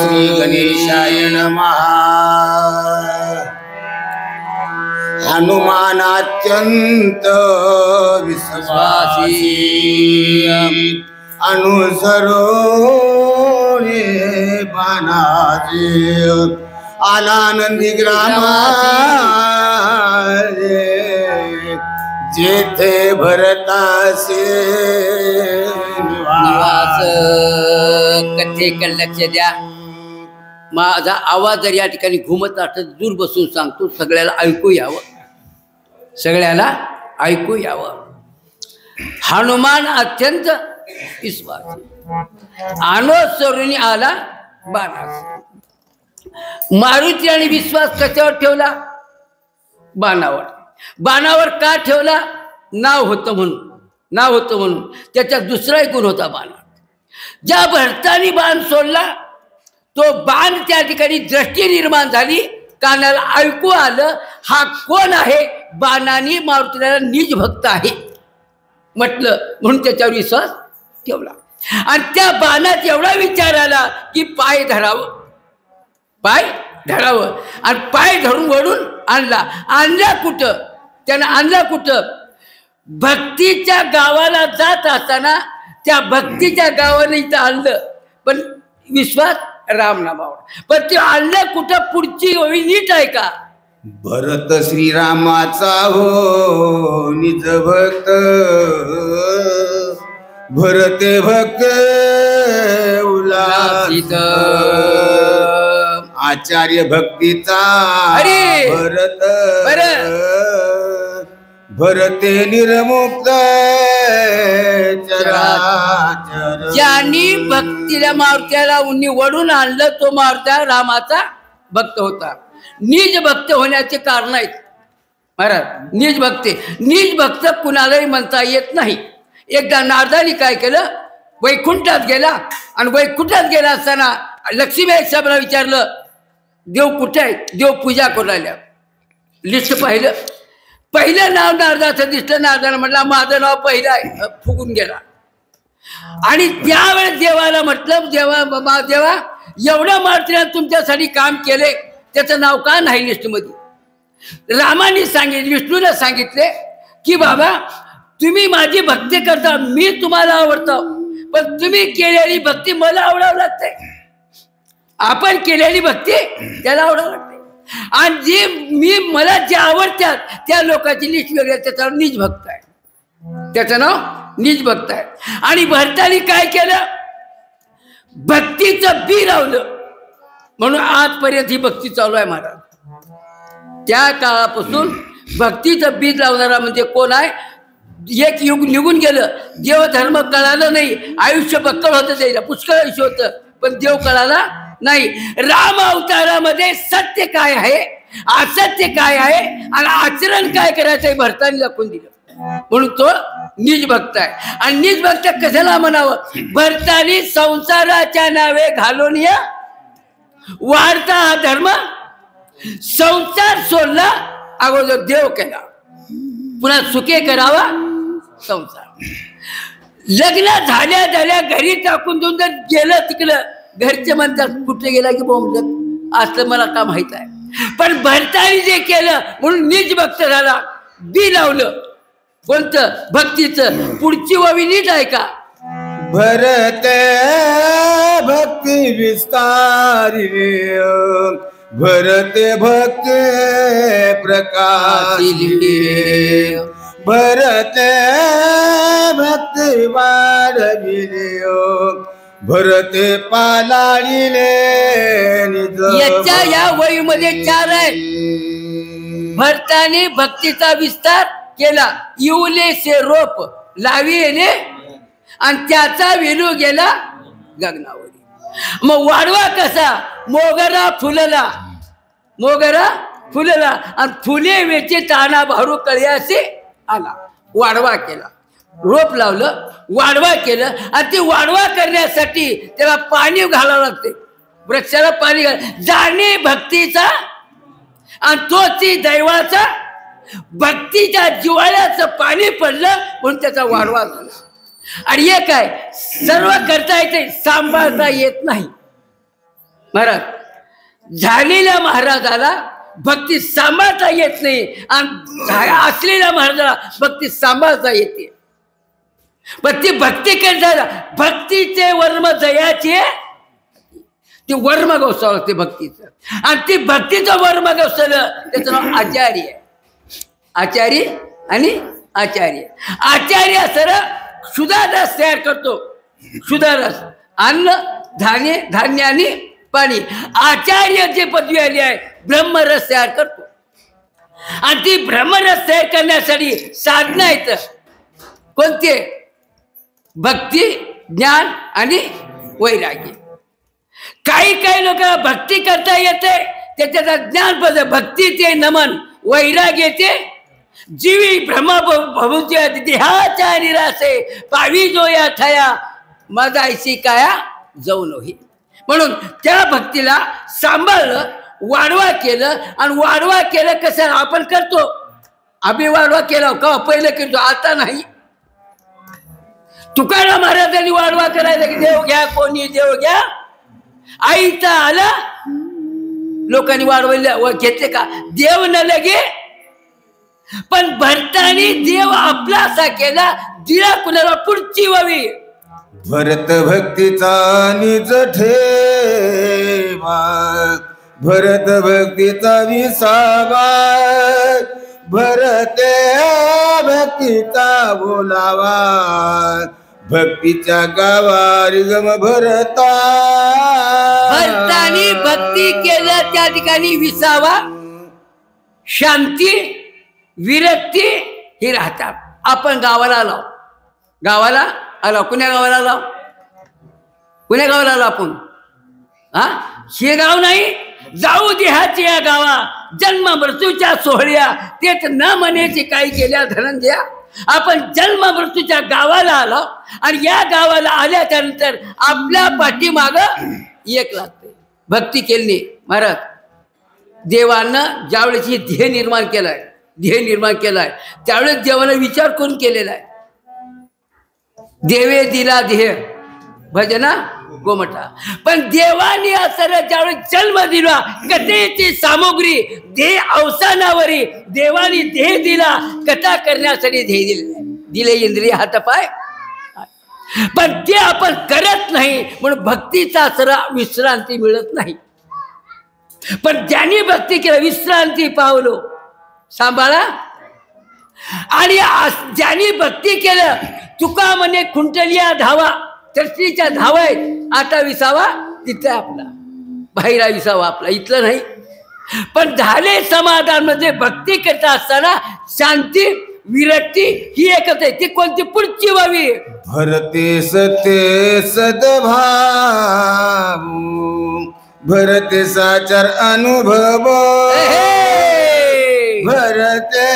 श्री गणेशाय नमः. हनुमान अत्यंत विश्वासी अनुसरो बाणाचे आनंदी ग्रामा जेथे भरतासे निवास. कथेकडे लक्ष द्या. माझा आवाज जर या ठिकाणी घुमत असत दूर बसून सांगतो, सगळ्याला ऐकू यावं, सगळ्याला ऐकू यावं. हनुमान अत्यंत विश्वास अनुसरून आला बाणास. मारुती आणि विश्वास कशावर ठेवला? बाणावर. बाणावर का ठेवला? नाव होतं म्हणून. नाव होतं म्हणून. त्याच्यात दुसरा एक गुण होता बाणात. ज्या भरतानी बाण सोडला तो बाण त्या ठिकाणी दृष्टी निर्माण झाली, कानाला ऐकू आलं हा कोण आहे. बाणाने मारुतीला निज भक्त आहे म्हटलं म्हणून त्याच्यावर विश्वास ठेवला. आणि त्या बाणात एवढा विचार आला की पाय धरावं, पाय धरावं. आणि पाय धरून वळून आणला. आणला कुठं? त्यानं आणला कुठं? भक्तीच्या गावाला जात असताना त्या भक्तीच्या गावाला इथं आणलं. पण विश्वास रामनामावर. पण ते आणलं कुठं? पुढची ओळी नीट आहे का? भरत श्रीरामाचा हो निज भक्त, भरते भक्त उल्हासित, आचार्य भक्तीचा अरे भरत भरते निर्मुक्त चराचर. ज्यांनी भक्तीला मारुत्याला वडून आणलं तो मारुत्या रामाचा भक्त होता. निज भक्त होण्याचे कारण आहेत महाराज. निज भक्त, निज भक्त कुणालाही म्हणता येत नाही. एकदा नारदानी काय केलं? वैकुंठात गेला आणि वैकुंठात गेला असताना लक्ष्मी साहेबांना विचारलं देव कुठे आहे? देव पूजा करू राहिल्या. लिस्ट पाहिलं. पहिलं नाव नारदाचं दिसलं. नारदानं म्हटलं माझं नाव पहिलं आहे. फुगून गेला. आणि त्यावेळेस देवाला म्हटलं देवा देवा एवढं मारुतीला तुमच्यासाठी काम केले, त्याचं नाव का नाही लिस्टमध्ये? रामाने सांगितले, विष्णूला सांगितले की बाबा तुम्ही माझी भक्ती करता, मी तुम्हाला आवडतो, पण तुम्ही केलेली भक्ती मला आवडावं लागते. आपण केलेली भक्ती त्याला आवडावं लागते. आणि जे मला जे आवडतात त्या लोकांची लिस्ट वेगळी आहे. त्याचं निज भक्त आहे. त्याचं नाव निज भक्त आहे. आणि भरतानी काय केलं? भक्तीचं बी लावलं. म्हणून आजपर्यंत ही भक्ती चालू आहे महाराज. त्या काळापासून भक्तीचं बीज लावणारा म्हणजे कोण आहे? एक युग निघून गेलं, देवधर्म कळालं नाही, आयुष्य बक्कळ होतं, द्यायला पुष्कळ आयुष्य होतं, पण देव कळाला नाही. राम अवतारामध्ये सत्य काय आहे, असत्य काय आहे आणि आचरण काय करायचं हे भरतानी दाखवून दिलं. म्हणून तो निज भक्त आहे. आणि निज भक्त कशाला म्हणावं? भरतानी संसाराच्या नावे घालून या वाढता हा धर्म. संसार सोडला, अगोदर देव केला, पुन्हा सुखे करावा संसार. लग्न झाल्या झाल्या घरी टाकून देऊन जर गेलं तिकडं, घरचे म्हणतात कुठे गेला की बोंबलत, असलं मला का माहित आहे. पण भरतानी जे केलं म्हणून निज भक्त झाला. बी लावलं कोणतं? भक्तीचं. पुढची ओवी नीट आहे का? भरते भक्ती विस्तारी, भरते भक्ती प्रकाशिले, भरते भक्ती वाढविले, भरते पालाळिले निज. याच्या या वहीमध्ये 4 आहे. भरताने भक्तीचा विस्तार केला. इवले से रोप लावी येणे आणि त्याचा वेलू गेला गगनावरी. मग वाढवा कसा? मोगरा फुलला, मोगरा फुलला आणि फुले वेचे ताना भारू कळ्यासे आला. वाढवा केला, रोप लावलं, वाढवा केलं. आणि ते वाढवा करण्यासाठी त्याला पाणी घालावं लागते. वृक्षाला पाणी घाल. जाणे भक्तीचा आणि तो ती दैवाचा. भक्तीच्या जिवाळ्याचं पाणी पडलं म्हणून त्याचा वाढवा झाला. आणि एक काय सर्व करता येते, सांभाळता येत नाही. महाराज झालेल्या महाराजाला भक्ती सांभाळता येत नाही आणि असलेल्या महाराजाला भक्ती सांभाळता येते. पण ती भक्ती करता भक्तीचे वर्म जयाचे ती वर्म गवसावं लागते भक्तीचं. आणि ती भक्तीचं वर्म गवसलं त्याचं नाव आचार्य. आचार्य आणि आचार्य. आचार्य सर सुधारस तयार करतो. सुधारस अन्न धान्य धान्य आणि पाणी. आचार्य जे पदवी आली आहे ब्रह्मरस तयार करतो. आणि ती ब्रह्मरस तयार करण्यासाठी साधना येत कोणते? भक्ती, ज्ञान आणि वैराग्य. काही काही लोकांना भक्ती करता येते, त्याच्यात ज्ञान पद भक्ती ते नमन, वैराग्य ते जीवी भ्रम भवुच्या देहाच्या निरासे पावी जो या थया माझा ऐशी काया जाऊ नये. म्हणून त्या भक्तीला सांभाळलं, वाढवा केलं. आणि वाढवा केलं कसं आपण करतो. आम्ही वाढवा केला का पहिलं करतो, आता नाही. तुकाराम महाराजांनी वाढवा करायचा की देव घ्या, कोणी देव घ्या. आईचा आला लोकांनी वाढवले घेतले का? देव न लगे. पण भरतानी देव आपला असा केला, दिला कुणाला पुढची व्हावी. भरत भक्तीचा निज ठेवा, भरत भक्तीचा विसावा, भरते भक्तीचा बोलावा, भक्तीच्या गावा रिगम भरता. भरतानी भक्ती केलं त्या ठिकाणी विसावा, शांती, विरक्ती ही राहतात. आपण गावाला आलो, गावाला आलो. कुण्या गावाला आलो? कुण्या गावाला आलो आपण? हा, हे गाव नाही. जाऊ देहाची या गावा, जन्म मृत्यूच्या सोहळ्या, तेच न म्हणायचे काही केल्या धनंजया. आपण जन्म मृत्यूच्या गावाला आलो आणि या गावाला आल्याच्या नंतर आपल्या पाठीमाग एक लागते भक्ती केली. महाराज देवानं ज्यावेळेस ध्येय निर्माण केलाय, ध्येय निर्माण केलाय त्यावेळेस देवाला विचार करून केलेला आहे. देवे दिला ध्येय भजना गोमटा. पण देवाने असं ज्यावेळेस जन्म दिला कथेची सामुग्री देह अवसानावरी देवाने देह दिला कथा करण्यासाठी ध्येय दिले इंद्रिय हातपाय. पण ते आपण करत नाही म्हणून भक्तीचा सर विश्रांती मिळत नाही. पण ज्यांनी भक्ती केलं विश्रांती पावलो सांभाळा. आणि ज्यांनी भक्ती केलं तुका म्हणे खुंटलिया धावा, चर्चीच्या धावा आहेत. आता विसावा तिथं आपला, बाहेर विसावा आपला, इथलं नाही. पण झाले समाधान म्हणजे भक्ती करता असताना शांती विरक्ती ही एकच आहे. ती कोणती पुढची व्हावी? भरते सत्य सद्भाव, भरते साचार अनुभव, भरते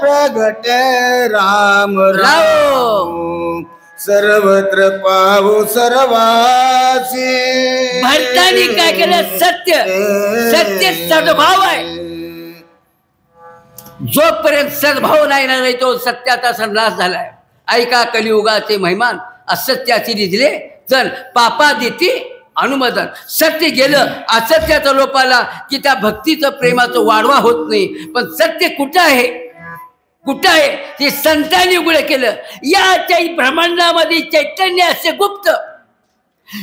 प्रगटे राम राम, सर्वत्र पाहू सर्वासी. भरतानी काय केलं? सत्य. सत्य सद्भाव आहे. जोपर्यंत सद्भाव नाही तो सत्याचा संन्यास झालाय. ऐका कलियुगाचे महिमान, असत्याची निधले चल पापा देती अनुमोदन. सत्य गेलं, असत्याचा लोप आला की त्या भक्तीचं प्रेमाचं वाढवा होत नाही. पण सत्य कुठं आहे? कुठं आहे? ते संतांनी उघड केलं. या ब्रह्मांडामध्ये चैतन्य असे गुप्त,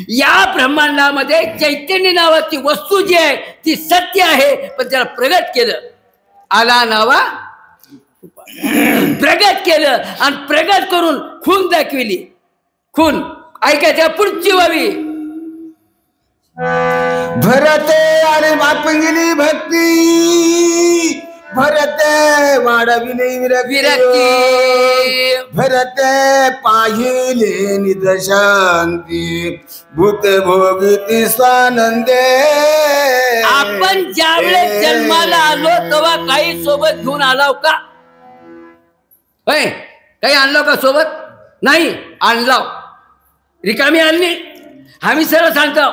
या ब्रह्मांडामध्ये चैतन्य नावाची वस्तू जी आहे ती सत्य आहे. पण त्याला प्रगट केलं. आला नावा प्रगट केलं आणि प्रगट करून खून दाखविली. खून ऐकायच्या पुढची व्हावी. भरते आणि बापून गेली भक्ती, भरते वाढविले विरक्ती, भरते पाहिले निज शांती, भूत भोगिती स्वानंदे. आपण ज्यावेळेस जन्माला आलो तेव्हा काही सोबत घेऊन आलाव का? होय, काही आणलो का सोबत? नाही आणलाव. रिकामी आणली. आम्ही सरळ सांगतो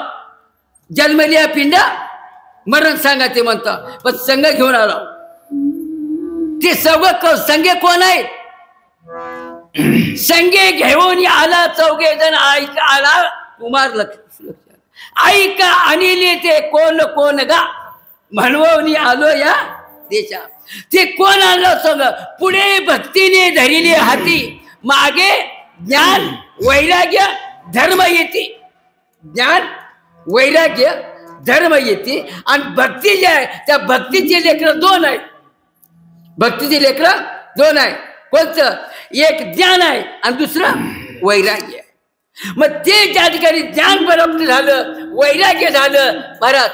जन्मली पिंड मरण सांगा ते म्हणतो. पण संघ घेऊन आलो. ते सगळं संघ कोण आहेत? संगे घेऊन आला चौघे जण ऐका आला कुमार लक्ष्मण ऐका अनिले ते कोण कोण गा म्हणवून आलो या देशा ते कोण आणलं सग पुढे भक्तीने धरिले हाती मागे ज्ञान वैराग्य धर्म येते ज्ञान वैराग्य धर्म येते आणि भक्ती जे आहे त्या भक्तीचे लेकरं दोन आहेत भक्तीचे लेकरं दोन आहे कोणतं एक ज्ञान आहे आणि दुसरं वैराग्य मग ते ज्या ठिकाणी ज्ञान प्राप्त झालं वैराग्य झालं महाराज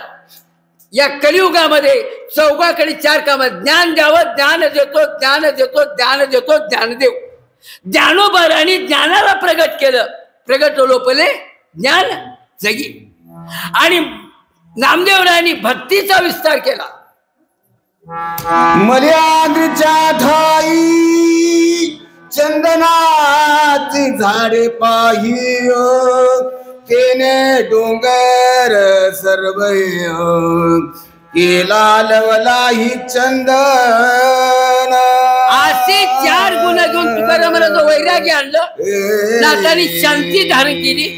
या कलियुगामध्ये चौघाकडे चार काम ज्ञान द्यावं ज्ञान देतो ज्ञान देतो ज्ञान देतो ज्ञानदेव ज्ञानोबारांनी ज्ञानाला प्रगट केलं प्रगट लोपले ज्ञान जगी आणि नामदेवरायांनी भक्तीचा विस्तार केला मर्यादेच्या ठाई चंदनाची झाडे पाहियो तेने डोंगर सर्व केला लवलाही चंदन असे चार गुण घेऊन तुकारामानं वैराग्य आणलं नातानी शांती धारण केली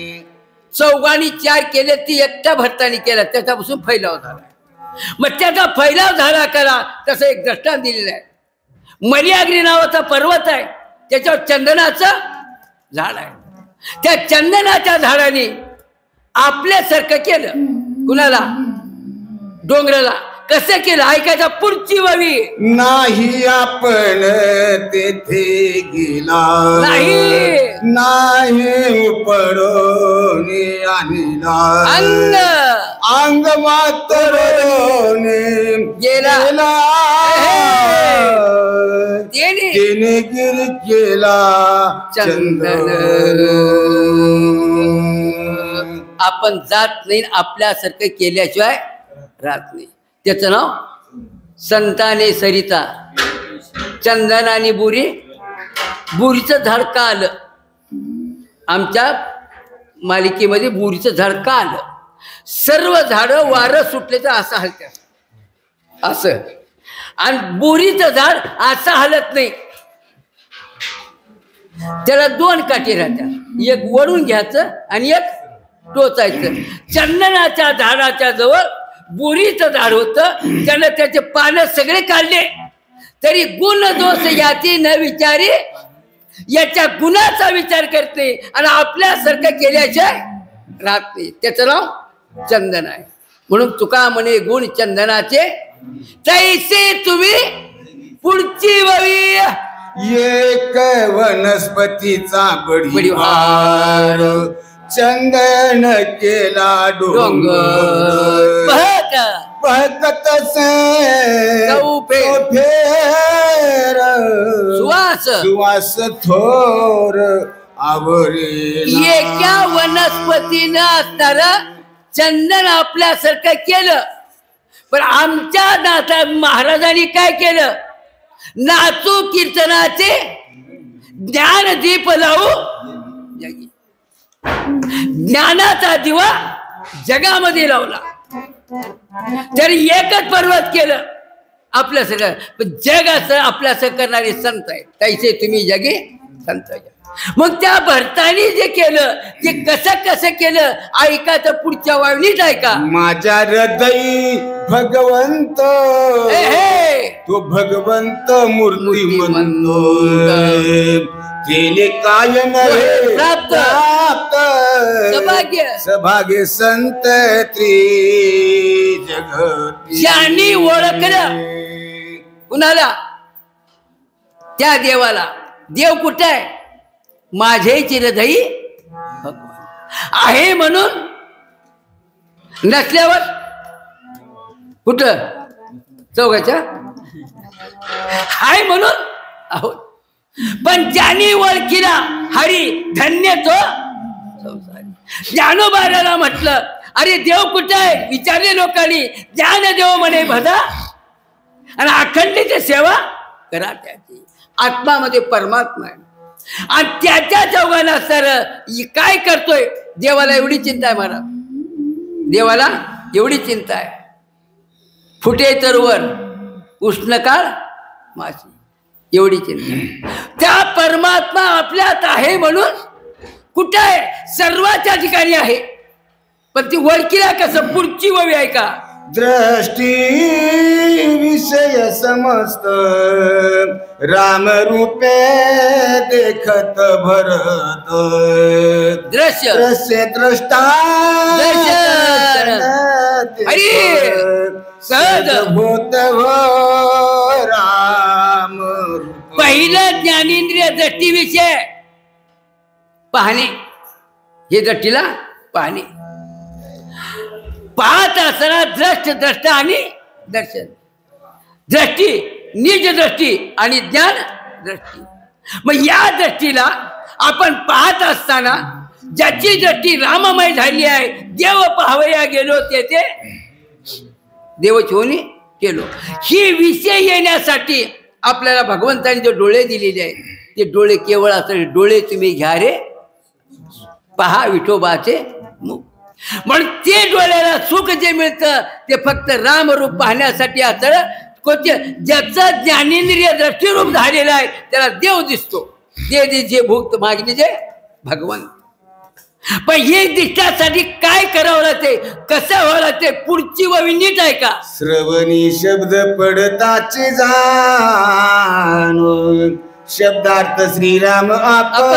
चौघांनी चार केले ती एकट्या भरतानी केला त्याच्यापासून फैलाव झाला मग त्याचा फैलाव झाला करा तसं एक दृष्टांत दिलेलं आहे मर्याग्री नावाचा पर्वत आहे त्याच्यावर चंदनाचं झाड आहे त्या चंदनाच्या झाडाने आपल्यासारखं केलं कुणाला डोंगराला कसं केलं ऐकायचा पुढची ववी नाही आपण तेथे गेला नाही पडून आणला अंग मात्र गेला तिने गिर केला चंदन आपण जात नाही आपल्यासारखं केल्याशिवाय राहत नाही त्याचं नाव संताने सरिता चंदन आणि बुरी बुरीचं झाड का आलं आमच्या मालिकेमध्ये बुरीचं झाड का आलं सर्व झाडं वारं सुटले तर असं हलतात असं आणि बोरीचं झाड असं हलत नाही त्याला दोन काठी राहतात एक वळून घ्यायचं आणि एक टोचायचं चंदनाच्या झाडाच्या जवळ बोरीचं झाड होतं त्यानं त्याचे पानं सगळे काढले तरी गुण दोष याची न विचारी याच्या गुणाचा विचार करते आणि आपल्यासारखं केल्याशिवाय राहत नाही त्याचं नाव चंदन आहे म्हणून तुका म्हणे गुण चंदनाचे तैसे तुम्ही पुढची ववी एक वनस्पतीचा बडीवार चंदन केला डोंगर बहकत फेर सुवास थोर आवरे एका वनस्पतीनं असणार चंदन आपल्यासारखं केलं पण आमच्या नाथा महाराजांनी काय केलं नाचू कीर्तनाचे ज्ञान दीप लावू ज्ञानाचा दिवा जगामध्ये लावला तरी एकच पर्वत केलं आपल्या सगळं जग असं आपल्यासं करणारे संत आहे तैसे तुम्ही जगे संत मग त्या भरतानी जे केलं ते कसं केलं ऐका तर पुढच्या वावणीत ऐका माझ्या हृदयी भगवंत तो भगवंत मूर्ती म्हणतो केले काय नव्हे प्राप्त सभाग्य संत जगत ज्यांनी ओळखलं कुणाला त्या देवाला देव कुठे आहे माझे चिरधई आहे म्हणून नसल्यावर कुठं चौघाच्या आहे म्हणून आहोत पण ज्यांनी ओळखीला हरी धन्य तो ज्ञानोबाराला म्हटलं अरे देव कुठे आहे विचारले लोकांनी ज्ञान देव म्हणे भदा आणि अखंडीची सेवा करा त्याची आत्मामध्ये परमात्मा आहे आणि त्याच्या चौघांना सर काय करतोय देवाला एवढी चिंता आहे मला देवाला एवढी चिंता आहे फुटे तर वर उष्णकाळ माशी एवढी चिंता. त्या परमात्मा आपल्यात आहे म्हणून कुठे आहे? सर्वाच्या ठिकाणी आहे. पण ती ओळखीला कसं? पुढची ओवी आहे का? दृष्टी विषय समस्त राम रूपे देखत भरत. दृश्य दृश्य दृष्टा अरे सहज भूत राम. पहिलं ज्ञानेंद्रिय दृष्टीविषय पाहणे. हे दृष्टीला पाहणे. पाहत असताना दृष्ट द्रष्टा आणि दर्शन. दृष्टी निज दृष्टी आणि ज्ञान दृष्टी. मग या दृष्टीला आपण पाहत असताना ज्याची दृष्टी राममय झाली आहे, देव पाहावया गेलो तेथे देव छोनी केलो. ही विषय येण्यासाठी आपल्याला भगवंताने जे डोळे दिलेले आहेत ते डोळे केवळ असं डोळे तुम्ही घ्या रे पहा विठोबाचे मुख. म्हणून ते डोळ्याला सुख जे मिळतं ते फक्त रामरूप पाहण्यासाठी असतं. कोणते? ज्याचं ज्ञानेंद्रिय दृष्टीरूप झालेलं आहे त्याला देव दिसतो. दे जे भूत मागणे जे भगवंत. पण हे दिसण्यासाठी काय करावं लागते? कसं व्हावं लागते? पुढची ओवी नीट आहे का? श्रवणी शब्द पडताचे जाणून शब्दार्थ श्रीराम आपण.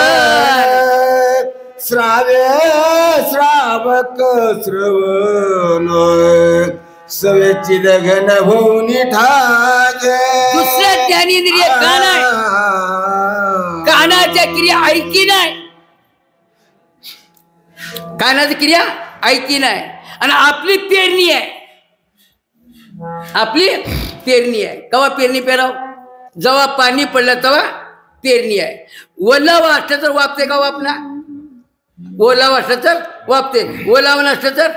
श्राव्य श्रावक श्रवण सवेची दघन होऊन ठाके. दुसरं ज्ञानेंद्रिय कान आहे. कानाच्या क्रिया ऐकी नाही. कानाची क्रिया ऐकी नाही. आणि आपली पेरणी आहे. आपली पेरणी आहे. केव्हा पेरणी पेराव? जेव्हा पाणी पडलं तेव्हा पेरणी आहे. ओलावा असलं तर वापते का वापना? ओलावा असलं तर वापते. ओलावा नसलं तर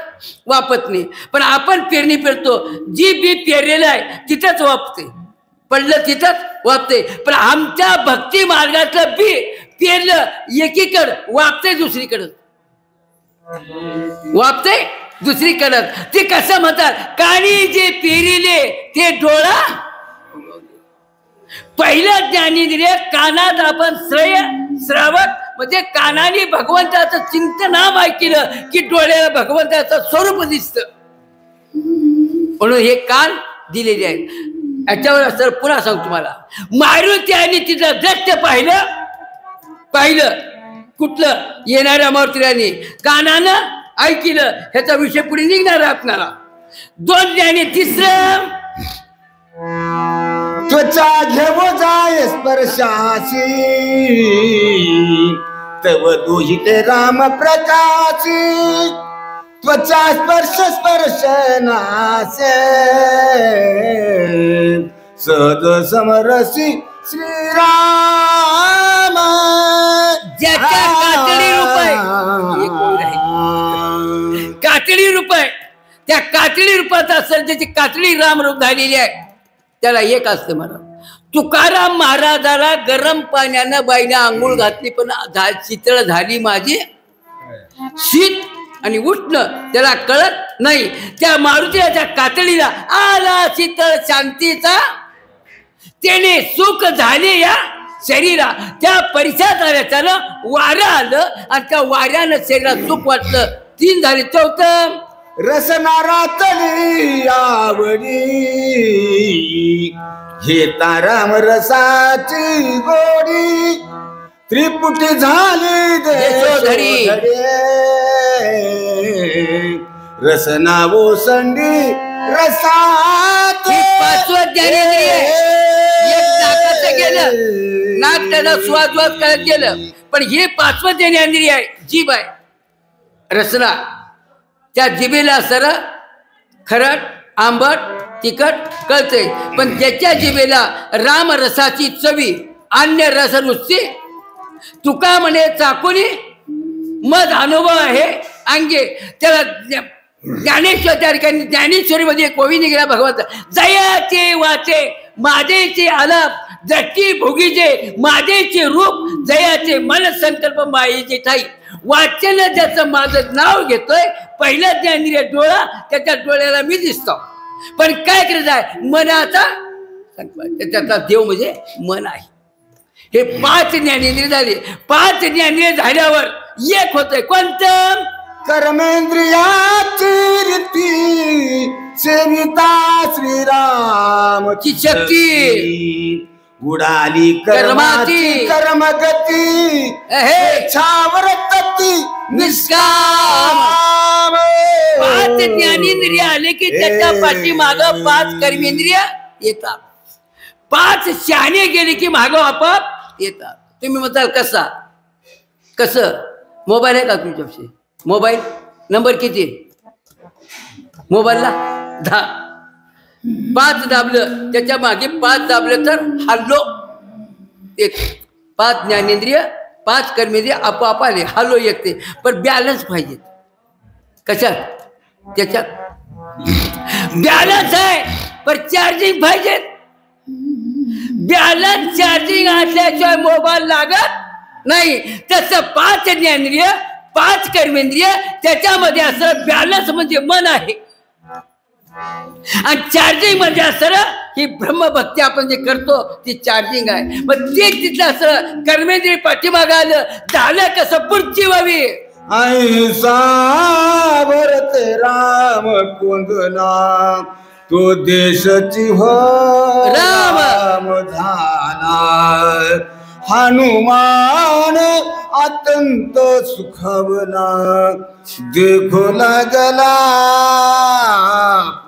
वापत नाही. पण आपण पेरणी पेरतो. जी बी पेरलेलं आहे तिथंच वापते. पडलं तिथंच वापते. पण आमच्या भक्ती मार्गातलं बी पेरलं एकीकडं वापते दुसरीकडं. वापते दुसरीकडं. ते कसं म्हणतात? कानी जे पेरिले ते डोळा. पहिलं ज्ञानेंद्रिय कानात आपण श्रावक म्हणजे कानाने भगवंताचं चिंतनाम ऐकलं की डोळ्याला भगवंताचं स्वरूप दिसतं. म्हणून हे कान दिलेले आहेत. याच्यावर असं पुन्हा सांगतो तुम्हाला. मारुतीने तिथं दृष्ट पाहिलं कुठलं? येणाऱ्या मारुतीने. कानानं ऐकलं. ह्याचा विषय पुढे निघणार आहे आपल्याला. दोन ज्ञाने. तिसरं त्वचा घेवो जाय स्पर्शासी तव दोहिते राम प्रकाशी. त्वचा स्पर्श स्पर्शनासे सहज समरसी श्रीराम. ज्याच्या कातडी रूप आहे. कातडी रूप आहे. त्या कातडी रूपात असं ज्याची कातडी राम रूप झालेली आहे त्याला एक असतं म्हणा. तुकाराम महाराजाला गरम पाण्यानं बाईने आंघोळ घातली पण शीतळ झाली माझी शीत आणि उष्ण त्याला कळत नाही. त्या मारुतीच्या कातडीला आला शीतळ शांतीचा. त्याने सुख झाले या शरीरा. त्या परिसरात आल्या त्यानं वारं आलं आणि त्या वाऱ्यानं शरीरात सुख वाटलं. 3 झाले. 4 रसनारातली आवडी घेता राम रसाची गोडी. त्रिपुटी झाली देशोधडी रसना ओसंडी रसात. 5वं ज्ञानेंद्रिय. एक नाकाचं गेलं. नाक त्याला स्वाद करत गेलं. पण हे 5वं ज्ञानेंद्रिय आहे. जीभ आहे. रसना. त्या जिभेला सरळ खरट आंबट तिखट कळते. पण ज्याच्या जिभेला राम रसाची चवी अन्य रस नुसती. तुका म्हणे चाकुनी मध अनुभव आहे अंगे. त्याला ज्ञानेश्वर त्या ठिकाणी ज्ञानेश्वरी मध्ये कोवी निघाला भगवंत. जयाचे वाचे माझेचे आलाप दृष्टी भोगीचे माझेचे रूप जयाचे मन संकल्प मायेचे ठाई. वाचन ज्याचं माझं नाव घेतोय पहिला ज्ञानेंद्रिय डोळा. त्याच्या डोळ्याला मी दिसतो. पण काय करायचं आहे? मनाचा त्याच्यातला देव म्हणजे मन आहे. हे 5 ज्ञानेंद्रिय झाले. 5 ज्ञानेंद्रिय झाल्यावर एक होतंय कोणतं? कर्मेंद्रियाची रीती सेविता श्रीरामची शक्ती उडाली कर्माची कर्मगती छावरती निष्काम. 5 ज्ञानेंद्रिय आले की त्याच्या पाठीमाग 5 कर्मेंद्रिय येतात. 5 शहाणे गेले की मागं आपोआप येतात. तुम्ही म्हणताल कसा? कसं? मोबाईल आहे का तुमच्यापाशी? मोबाईल नंबर किती? मोबाईलला 10. 5 दाबलं त्याच्या मागे 5 दाबलं तर हल्लो. एक 5 ज्ञानेंद्रिय 5 कर्मेंद्रिय आपोआप आले हल्लो येते. पण बॅलन्स पाहिजे. कशात? त्याच्यात बॅलन्स आहे पण चार्जिंग पाहिजे. बॅलन्स चार्जिंग असल्याशिवाय मोबाईल लागत नाही. तसं 5 ज्ञानेंद्रिय 5 कर्मेंद्रिय त्याच्यामध्ये असं बॅलन्स म्हणजे मन आहे आणि चार्जिंग म्हणजे असं ही ब्रह्मभक्ती आपण जे करतो ती चार्जिंग आहे. मग ते तिथलं असं कर्मेंद्रिय पाठीमागं आलं झालं कसं? पुढची व्हावी. ऐसा भरते राम कोंदला तो देशची हो राम झाला. हनुमान अत्यंत सुखवला देखो लागला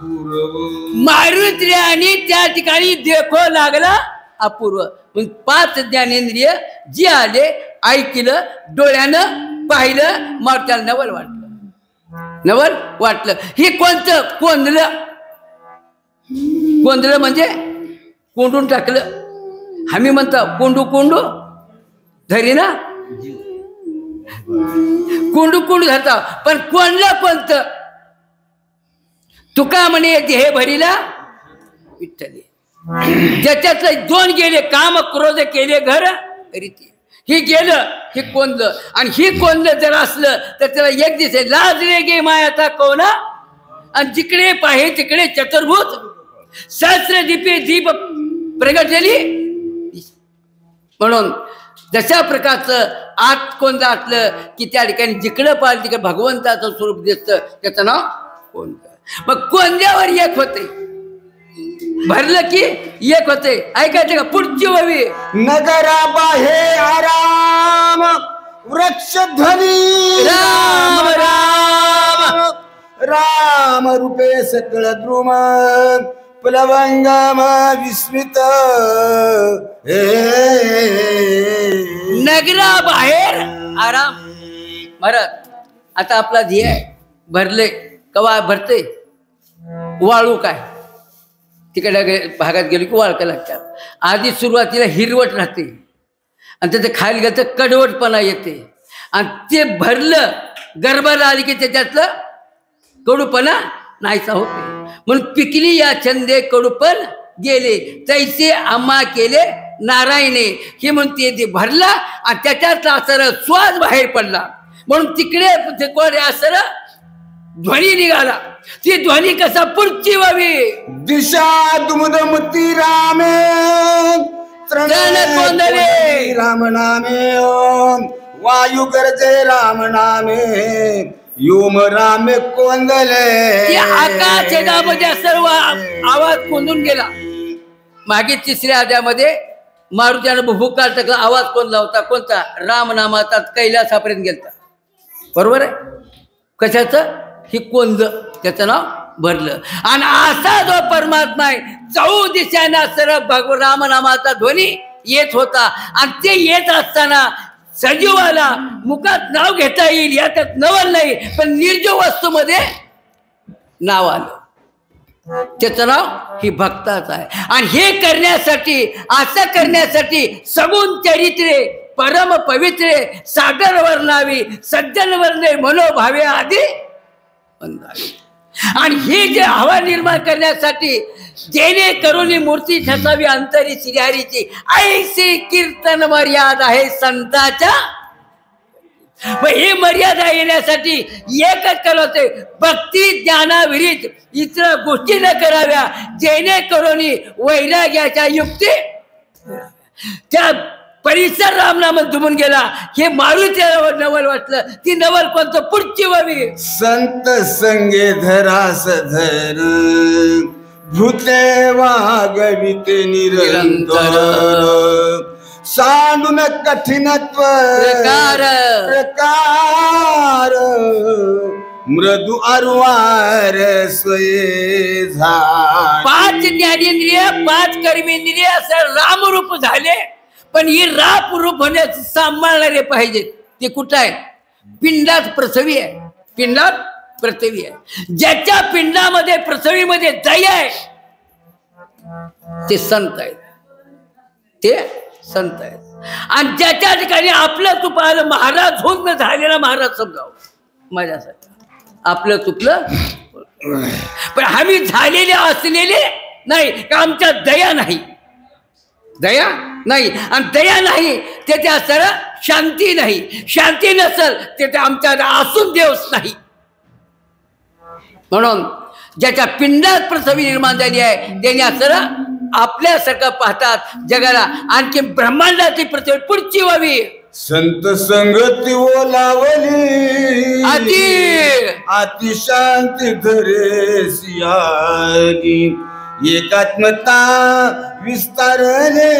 पूर्व. मारुती आणि त्या ठिकाणी देखो लागला अपूर्व. मग 5 ज्ञानेंद्रिय जे आले ऐकलं डोळ्यानं पाहिलं मारुतीला नवल वाटलं. नवल वाटलं. हे कोणतं? कोंदलं. कोंदलं म्हणजे कोंडून टाकलं. आम्ही म्हणतो कोंडू कोंडू धरी ना कोंडू कोंडू धरता. पण कोणलं कोणतं? तुका म्हणे देह भरीला विठ्ठली. ज्याच्यातलं 2 गेले काम क्रोध केले घर रीती. हे गेलं हे कोणलं आणि हे कोणलं जर असलं तर त्याला एक दिसे लाजले गे मायाता कोणा. आणि जिकडे पाहे तिकडे चतुर्भुज सहस्रदीपे दीप प्रगटलेली. म्हणून जशा प्रकारचं आत कोणतं असलं की त्या ठिकाणी जिकडं पाहिलं तिकडे भगवंताचं स्वरूप दिसतं त्याचं नाव कोणतं. मग कोंद्यावर एक होते भरलं की एक होते. ऐकायचं का? पुढची व्हावी. नगरा बाहे आराम वृक्ष ध्वनी राम राम राम रूपे सकळ द्रुम प्लवंगम विस्मित. नगरा बाहेर आराम. महाराज आता आपला ध्येय भरले कवा भरते? वाळू काय तिकडे भागात गेलो की वाळका लागतात. आधी सुरुवातीला हिरवट राहते आणि त्याचं खायला गेलं तर कडवटपणा येते आणि ते भरलं गर्भाला आली की त्याच्यातलं कडूपणा नाहीसा होते. म्हणून पिकली या छंदे कडूपण गेले तैसे आम्हा केले नारायणे. हे म्हणते ते भरला आणि त्याच्यातला असर श्वास बाहेर पडला. म्हणून तिकडे असर ध्वनी निघाला. ती ध्वनी कसा? पुढची व्हावी. दिशा दुमदमती रामे कोंदले राम नामे ओम वायू गरजे राम नामे योम रामे कोंदले. आकाशामध्ये सर्व आवाज कोंदून गेला. मागे 3ऱ्या अध्यायामध्ये मारुतीनं भुभुकार टाकला. आवाज कोणला होता? कोणता? रामनामाचा कैलासापर्यंत गेलता. बरोबर आहे. कशाचं? ही कोंद त्याचं नाव भरलं. आणि असा जो परमात्मा आहे 4 दिशांना सर्व रामनामाचा ध्वनी येत होता. आणि ते येत असताना सजीवाला मुखात नाव घेता येईल याच्यात नवल नाही पण निर्जीव वस्तूमध्ये नाव आलं. त्याचं नाव ही भक्ताच आहे. आणि हे करण्यासाठी असं करण्यासाठी सगुण चरित्रे परम पवित्रे सागर वर्णावी सज्जन वर्णे मनोभावे आधी. आणि हे जे हवा निर्माण करण्यासाठी जेणे करून मूर्ती ठसावी अंतरी श्रीहरीची ऐशी कीर्तन मर्यादा आहे संताच्या. ही मर्यादा येण्यासाठी एकच करावते भक्ती ज्ञानाविरीत इतर गोष्टी न कराव्या जेणे करून वैराग्याच्या युक्ती त्या परिसर रामनामात दुमून गेला. हे मारुतीला नवल वाटलं. ती नवल कोणतं? पुढची ववी. संत संगे धरास धर भूते वागविते निरंतर सांडून कठिनत्व प्रकार मृदू अरुवार स्वये झाली. 5 ज्ञानेंद्रिय 5 कर्मेंद्रिय असं रामरूप झाले. पण ही राप रूप होण्यास सांभाळणारे पाहिजेत. ते कुठं आहे? पिंडात पृथ्वी आहे. पिंडात पृथ्वी आहे. ज्याच्या पिंडामध्ये पृथ्वीमध्ये दया आहे ते संत आहेत. ते संत आहेत. आणि ज्याच्या ठिकाणी आपलं चुकलं महाराज होत न झालेला महाराज समजावं माझ्यासाठी. आपलं चुकलं पण आम्ही झालेले असलेले नाही का आमच्यात दया नाही. दया नाही. आणि दया नाही तेथे असताना शांती नाही. शांती नसेल तेथे आमच्यात असून देवच नाही. म्हणून ज्याच्या पिंडात पृथ्वी निर्माण झाली आहे त्याने असताना आपल्यासारखं पाहतात जगाला. आणखी ब्रह्मांडाची पृथ्वी पुढची व्हावी. संत संगती ओलावली अति शांती धरे सियागी एकात्मता विस्तारले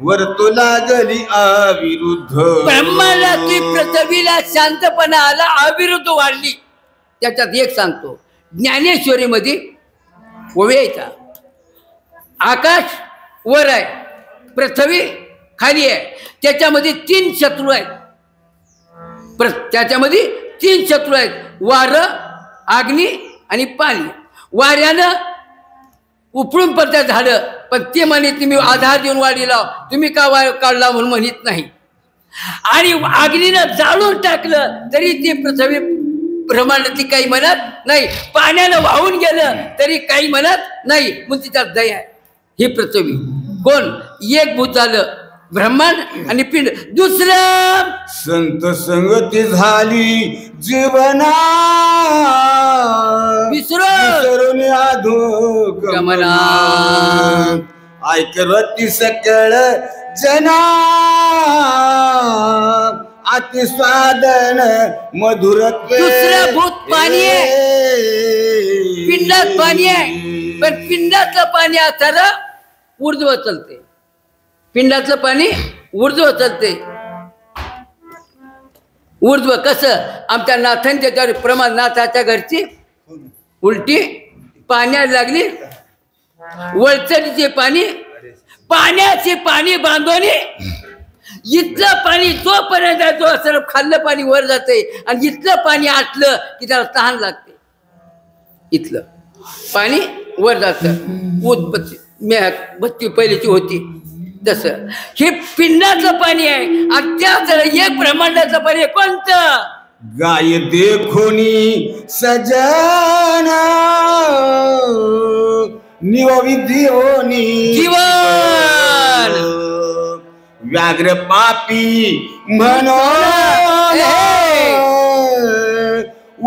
वर्तु लागली अविरुद्ध. ब्रह्मांडाची पृथ्वीला शांतपणा आला, अविरुद्ध वाढली. त्याच्यात एक सांगतो, ज्ञानेश्वरीमध्ये ओवे यायचा. आकाश वर आहे, पृथ्वी खाली आहे. त्याच्यामध्ये 3 शत्रू आहेत. त्याच्यामध्ये 3 शत्रू आहेत. वारं, अग्नी आणि पाणी. वाऱ्यानं उपळून पडतात झाडं, पण ते म्हणे तुम्ही आधार देऊन वाढी लाव, तुम्ही का वार काढला म्हणून म्हणत नाही. आणि अग्नीनं जाळून टाकलं तरी ती पृथ्वी ब्रह्मांडातली काही म्हणत नाही. पाण्यानं वाहून गेलं तरी काही म्हणत नाही. म्हणून तिच्यात दया आहे. ही पृथ्वी कोण? एक भूत झालं ब्रह्मांड आणि पिंड. दुसरं संत संगती झाली जीवना विसरून अधो गमना ऐकवती सकळ जना अति स्वादन मधुरत्व. दुसरं भूत पाणी आहे. पिंडात पाणी आहे, पण पिंडातलं पाणी आता ऊर्ध्व चलते. पिंडातलं पाणी ऊर्ध्व चलते. ऊर्ध्व कसं? आमच्या नाथांच्या त्याच्यावर प्रमाण. नाथाच्या घरची उलटी पाण्याला लागली. वळचलीचे पाणी, पाण्याचे पाणी बांधवणे. इथलं पाणी जोपर्यंत जो असं खाल्लं पाणी वर जाते आणि इथलं पाणी आटलं की त्याला तहान लागते. इथलं पाणी वर जातं. उत्पत्ती बत्ती पहिलीची होती तसं हे पिंडाचं पाणी आहे. आणि त्याच एक ब्रह्मांडाचं पाणी आहे. कोणतं? गाय देखोनी सजना निवविधी होनी जीवन व्याघ्र पापी म्हणून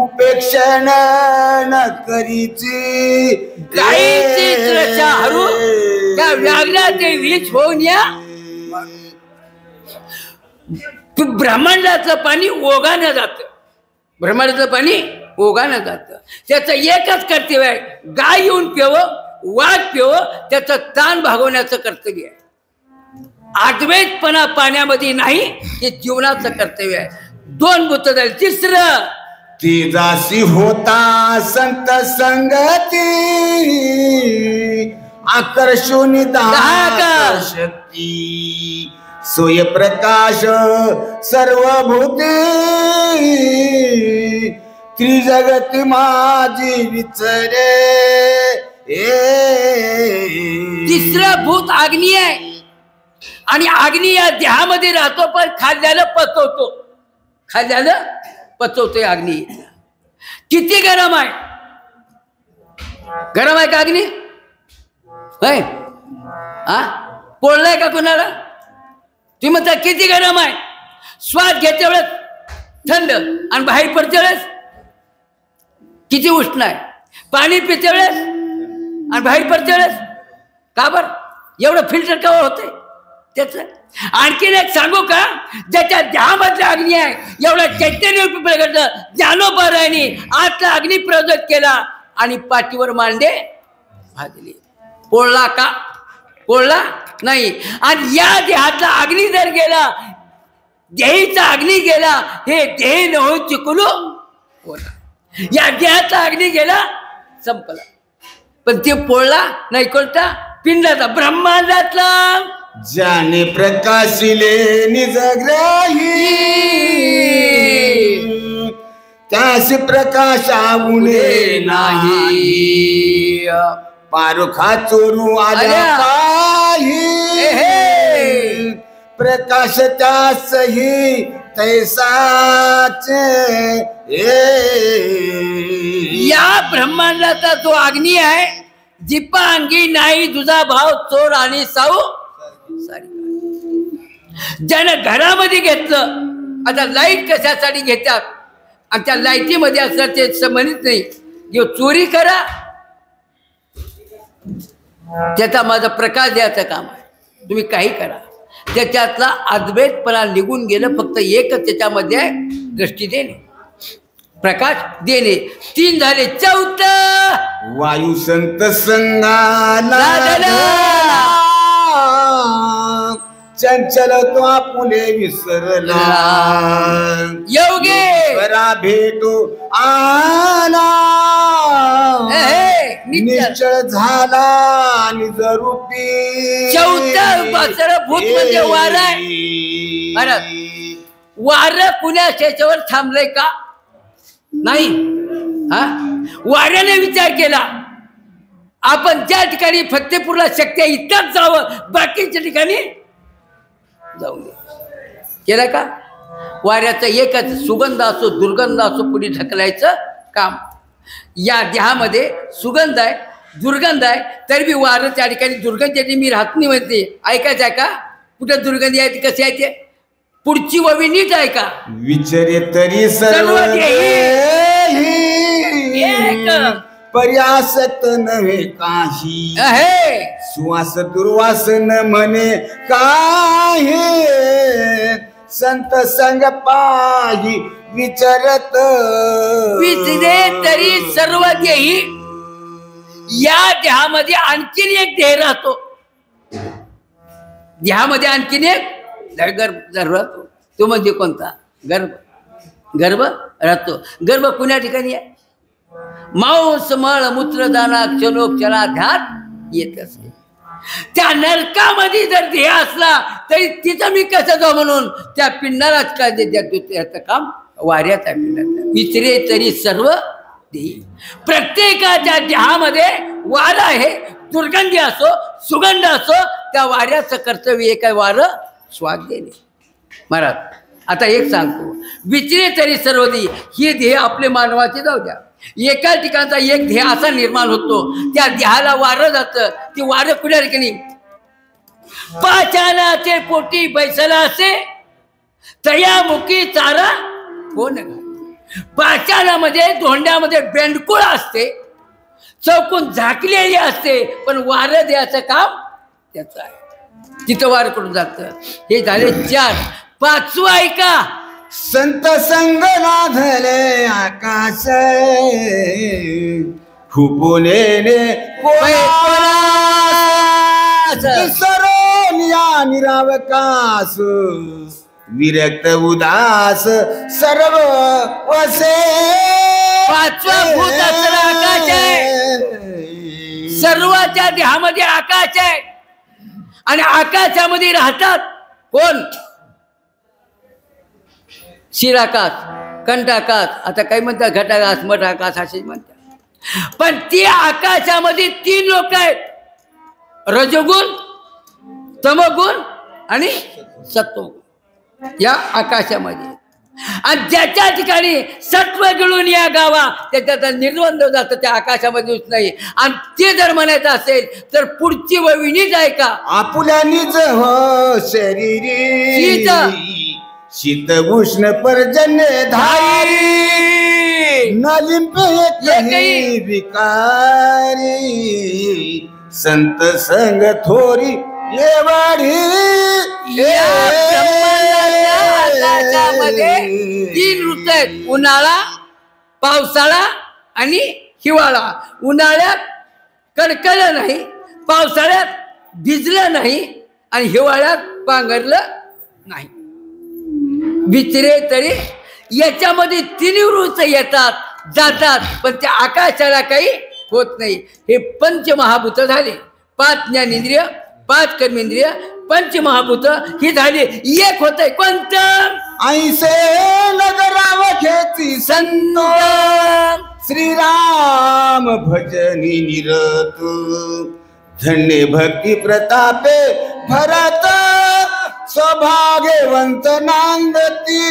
उपेक्षण न करीची गायीची त्वचा हरू त्या व्याघ्राचे विष होऊन या. ब्रह्मांडाचं पाणी ओघानं जातं. ब्रह्मांडाचं पाणी ओघानं जातं. त्याचं एकच कर्तव्य आहे, गाय येऊन प्यावं, वाघ प्यावं. त्याचं ताण भागवण्याचं कर्तव्य आहे. अद्वैतपणा पाण्यामध्ये नाही, हे जीवनाचं कर्तव्य आहे. 2 भूत झाले. तिसरं तेजासी होता संत संगती आकर्षून शक्ती सोय प्रकाश सर्वभूते त्रिजगती माझी विचरे. तिसरं भूत अग्नी आहे. आणि अग्नी या देहामध्ये राहतो, पण खाल्ल्याला पचवतो. खाल्ल्याला पचवतोय अग्नी. किती गरम आहे? गरम आहे का अग्नी? पोळलाय का कुणाला? तुम्ही म्हणता किती गरम आहे? श्वास घेते वेळेस थंड आणि बाहेर पडते वेळेस किती उष्ण आहे. पाणी पिते वेळेस आणि बाहेर पडते वेळेस का बरं एवढं फिल्टर का होते? त्याच आणखीन एक सांगू का, ज्याच्या देहामधला अग्नी आहे, एवढा चैतन्य प्रकट ज्ञानोबारायांनी आतला अग्नी प्रज्वलित केला आणि पाठीवर मांडे भाजले. पोळला का? पोळला नाही. आणि या देहातला अग्नी जर गेला, देहीचा अग्नी गेला, हे देह न हो चुकलो होता. या देहातला अग्नी गेला, संपला. पण ते पोळला नाही. कोणता? पिंडाचा, ब्रह्मांडातला. ज्याने प्रकाशिले निजग्राही, त्यास प्रकाशामुळे नाही. पारुखा चोरू आल्या काही, प्रकाश त्यासही तैसाचे. या ब्रह्मांडाचा जो अग्नी आहे, दीपांगी नाही तुझा भाव चोर आणि साऊ सारी. ज्यानं घरामध्ये घेतलं, आता लाईट कशासाठी घेतात आणि त्या लाईटीमध्ये असं ते म्हणत नाही की चोरी करा, त्याचा माझा प्रकाश द्यायचं काम आहे. तुम्ही काही करा, त्याच्यातला अद्वैतपणा निघून गेलं. फक्त एकच त्याच्यामध्ये आहे, दृष्टी देणे, प्रकाश देणे. 3 झाले. 4 वायू संत संगाला चंचल तो आपुले विसरला. योगे बरा भेटू आला, निश्चळ झाला निजरूपी. 4 भूत म्हणजे वार आहे. वार कुण्या त्याच्यावर थांबलंय का? नाही. वाऱ्याने विचार केला, आपण ज्या ठिकाणी फतेपूरला शक्ती आहे इथंच जावं, बाकीच्या ठिकाणी जाऊ दे. केलं का? वाऱ्याचं एकच, सुगंध असो दुर्गंध असो, पुढे ढकलायचं काम. या देहामध्ये सुगंध आहे, दुर्गंध आहे, तरी बी वारं त्या ठिकाणी दुर्गंधाची मी राहत नाही म्हणते. ऐकायचं आहे का? कुठं दुर्गंधी आहे, ती कशी आहे ते पुढची ववी नीट आहे का? विचारे तरी सर्व पर्यासत नव्हे काही, सुवास दुर्वास न म्हणे काही. संत संग पाही विचारत विचरे तरी सर्व देही. या देहामध्ये आणखीन एक देह राहतो. देहामध्ये आणखीन एक गर्भ राहतो. तो म्हणजे कोणता? गर्भ. गर्भ राहतो. गर्भ कुण्या ठिकाणी आहे? मांस मळ मूत्र दाना क्षणोक्षणाध्यात येत असते. त्या नरकामध्ये जर देह असला तरी तिथं मी कसं जाऊ म्हणून त्या पिंडालाच काय त्याचं काम वाऱ्यात आहे. पिंडात विचरे तरी सर्व देही. प्रत्येकाच्या देहामध्ये वार आहे. दुर्गंधी असो सुगंध असो, त्या वाऱ्याचं कर्तव्य एक आहे, वारं स्वाद देणे. महाराज आता एक सांगतो, विचरे तरी सर्व देही. ही देह आपले मानवाचे जाऊ द्या. एका ठिकाणचा एक देह असा निर्माण होतो, त्या देहाला वारं जातं. ती वारं कुठल्या ठिकाणी? पाचानाचे पोटी बैसला असे, तयामुखी चारा कोण घाले. पाचानामध्ये धोंड्यामध्ये बेंडकुळ असते, चौकून झाकलेली असते, पण वारं द्यायचं काम त्याचं आहे. तिथं वारं कुठून जातं. हे झाले 4. 5वं ऐका. संत संग लाधले आकाश, फुपुलेले सरोन या निरावकाश. विरक्त उदास सर्व वसे. 5वं भूत असलं आकाश आहे. सर्वाच्या देहामध्ये आकाश आहे आणि आकाशामध्ये राहतात कोण? शिराकाश, कंठाकाश, आता काही म्हणतात घटाकाश, मठाकाश असे म्हणतात. पण ती आकाशामध्ये 3 लोक आहेत, रजोगुण, तमोगुण आणि सत्वगुण या आकाशामध्ये. आणि ज्याच्या ठिकाणी सत्व गिळून या गावा त्याच्यात निर्बंध जातं, त्या आकाशामध्ये नाही. आणि ते जर म्हणायचं असेल तर पुढची वविनीच आहे का? आपुल्या निज हो शरीरी, शीत उष्ण पर्जन्य धारी. नलिंपे विकारी, संत संग थोरी एवढी या ब्रह्मांडाच्या आकाशामध्ये 3 ऋतू आहेत, उन्हाळा, पावसाळा आणि हिवाळा. उन्हाळ्यात कडकडलं नाही, पावसाळ्यात भिजलं नाही आणि हिवाळ्यात पांघरलं नाही. भिचरे तरी याच्यामध्ये 3 ऋतू येतात जातात, पण त्या आकाशाला काही होत नाही. हे पंचमहाभूत झाले. 5 ज्ञानेंद्रिय, 5 कर्मेंद्रिय, पंचमहाभूत ही झाली. एक होतंय कोणतं? ऐसे नगराव घेती संत श्रीराम भजनी निरत. धन्य भक्ती प्रतापे भरत सौभाग्यवंत नांदती.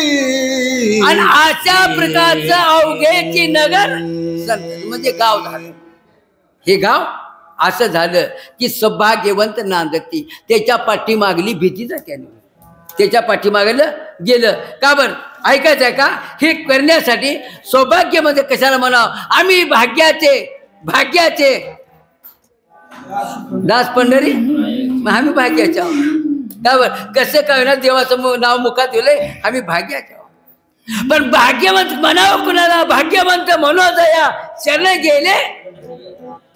आणि अशा प्रकारचं अवघेची नगर संत म्हणजे गाव झालं. हे गाव असं झालं की सौभाग्यवंत नांदती. त्याच्या पाठीमागली भीती जाते, त्याच्या पाठीमागलं गेलं. का बरं ऐकायचं आहे का? हे करण्यासाठी सौभाग्यमध्ये कशाला म्हणावं? आम्ही भाग्याचे भाग्याचे दास पंढरी, आम्ही भाग्याचे आहोत. का बरं कसं काय ना देवाचं नाव मुखात ठेवलंय, आम्ही भाग्याचे आहोत. पण भाग्यवंत म्हणावं कुणाला? भाग्यवंत म्हणून या शरण गेले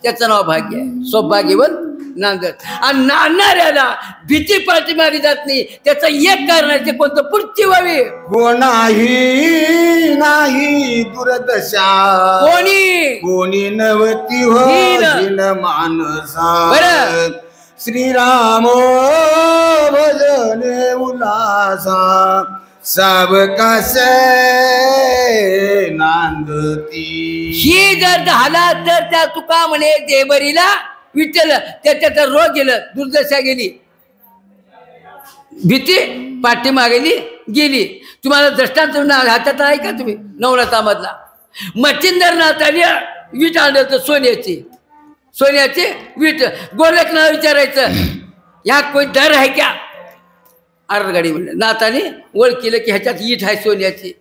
त्याचं नाव भाग्य आहे. सौभाग्यवंत नांदत. आणि नांदणाऱ्याला भीती पाठीमागे जात नाही. त्याचं एक कारण आहे, ते कोणतं? पुढची व्हावी. कोणाही नाही दुर्दशा, कोणी नवती होईन मानसा. बरं श्रीराम भजने उल्लासा सावकाश नांदती. ही जर झाला तर त्या तुका म्हणे देवरीला विठ्ठल त्याच्यात रोग गेलं, दुर्दशा गेली, भीती पाठीमागेली गेली. तुम्हाला दृष्टांत हातात आहे का तुम्ही? नवरात्रामधला मच्छिंद्रनाथाने वीट आणलं होतं सोन्याची, सोन्याची वीट. गोरखनाथ विचारायचं ह्या कोण दर आहे क्या? आरगाडी म्हणलं. नाथाने ओळखीलं की ह्याच्यात ईट आहे सोन्याची.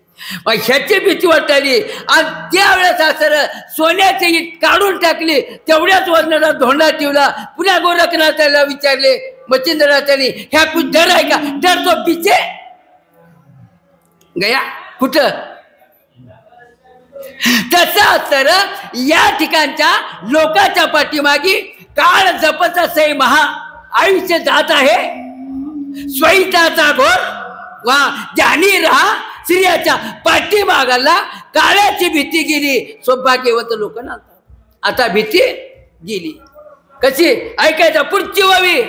मग ह्याची भीती वाटली आणि त्यावेळेस असं सोन्याची ईट काढून टाकली. तेवढ्याच वजनाला धोंडा ठेवला. पुन्हा गोरखनाथाला विचारले मच्छिंद्रनाथाने ह्या कुठ डर आहे का? डर तो पिछे गया कुठं? तसा तर या ठिकाणच्या लोकांच्या पाठीमागी काळ जपत असे महा आयुष्य जात आहे. स्वैताचा घोर वा ज्ञानी राहा. स्त्रियाच्या पाठीमागाला काळाची भीती गेली. सौभाग्यवंत लोक ना आता भीती गेली. कशी ऐकायचा? पुढची व्हावी.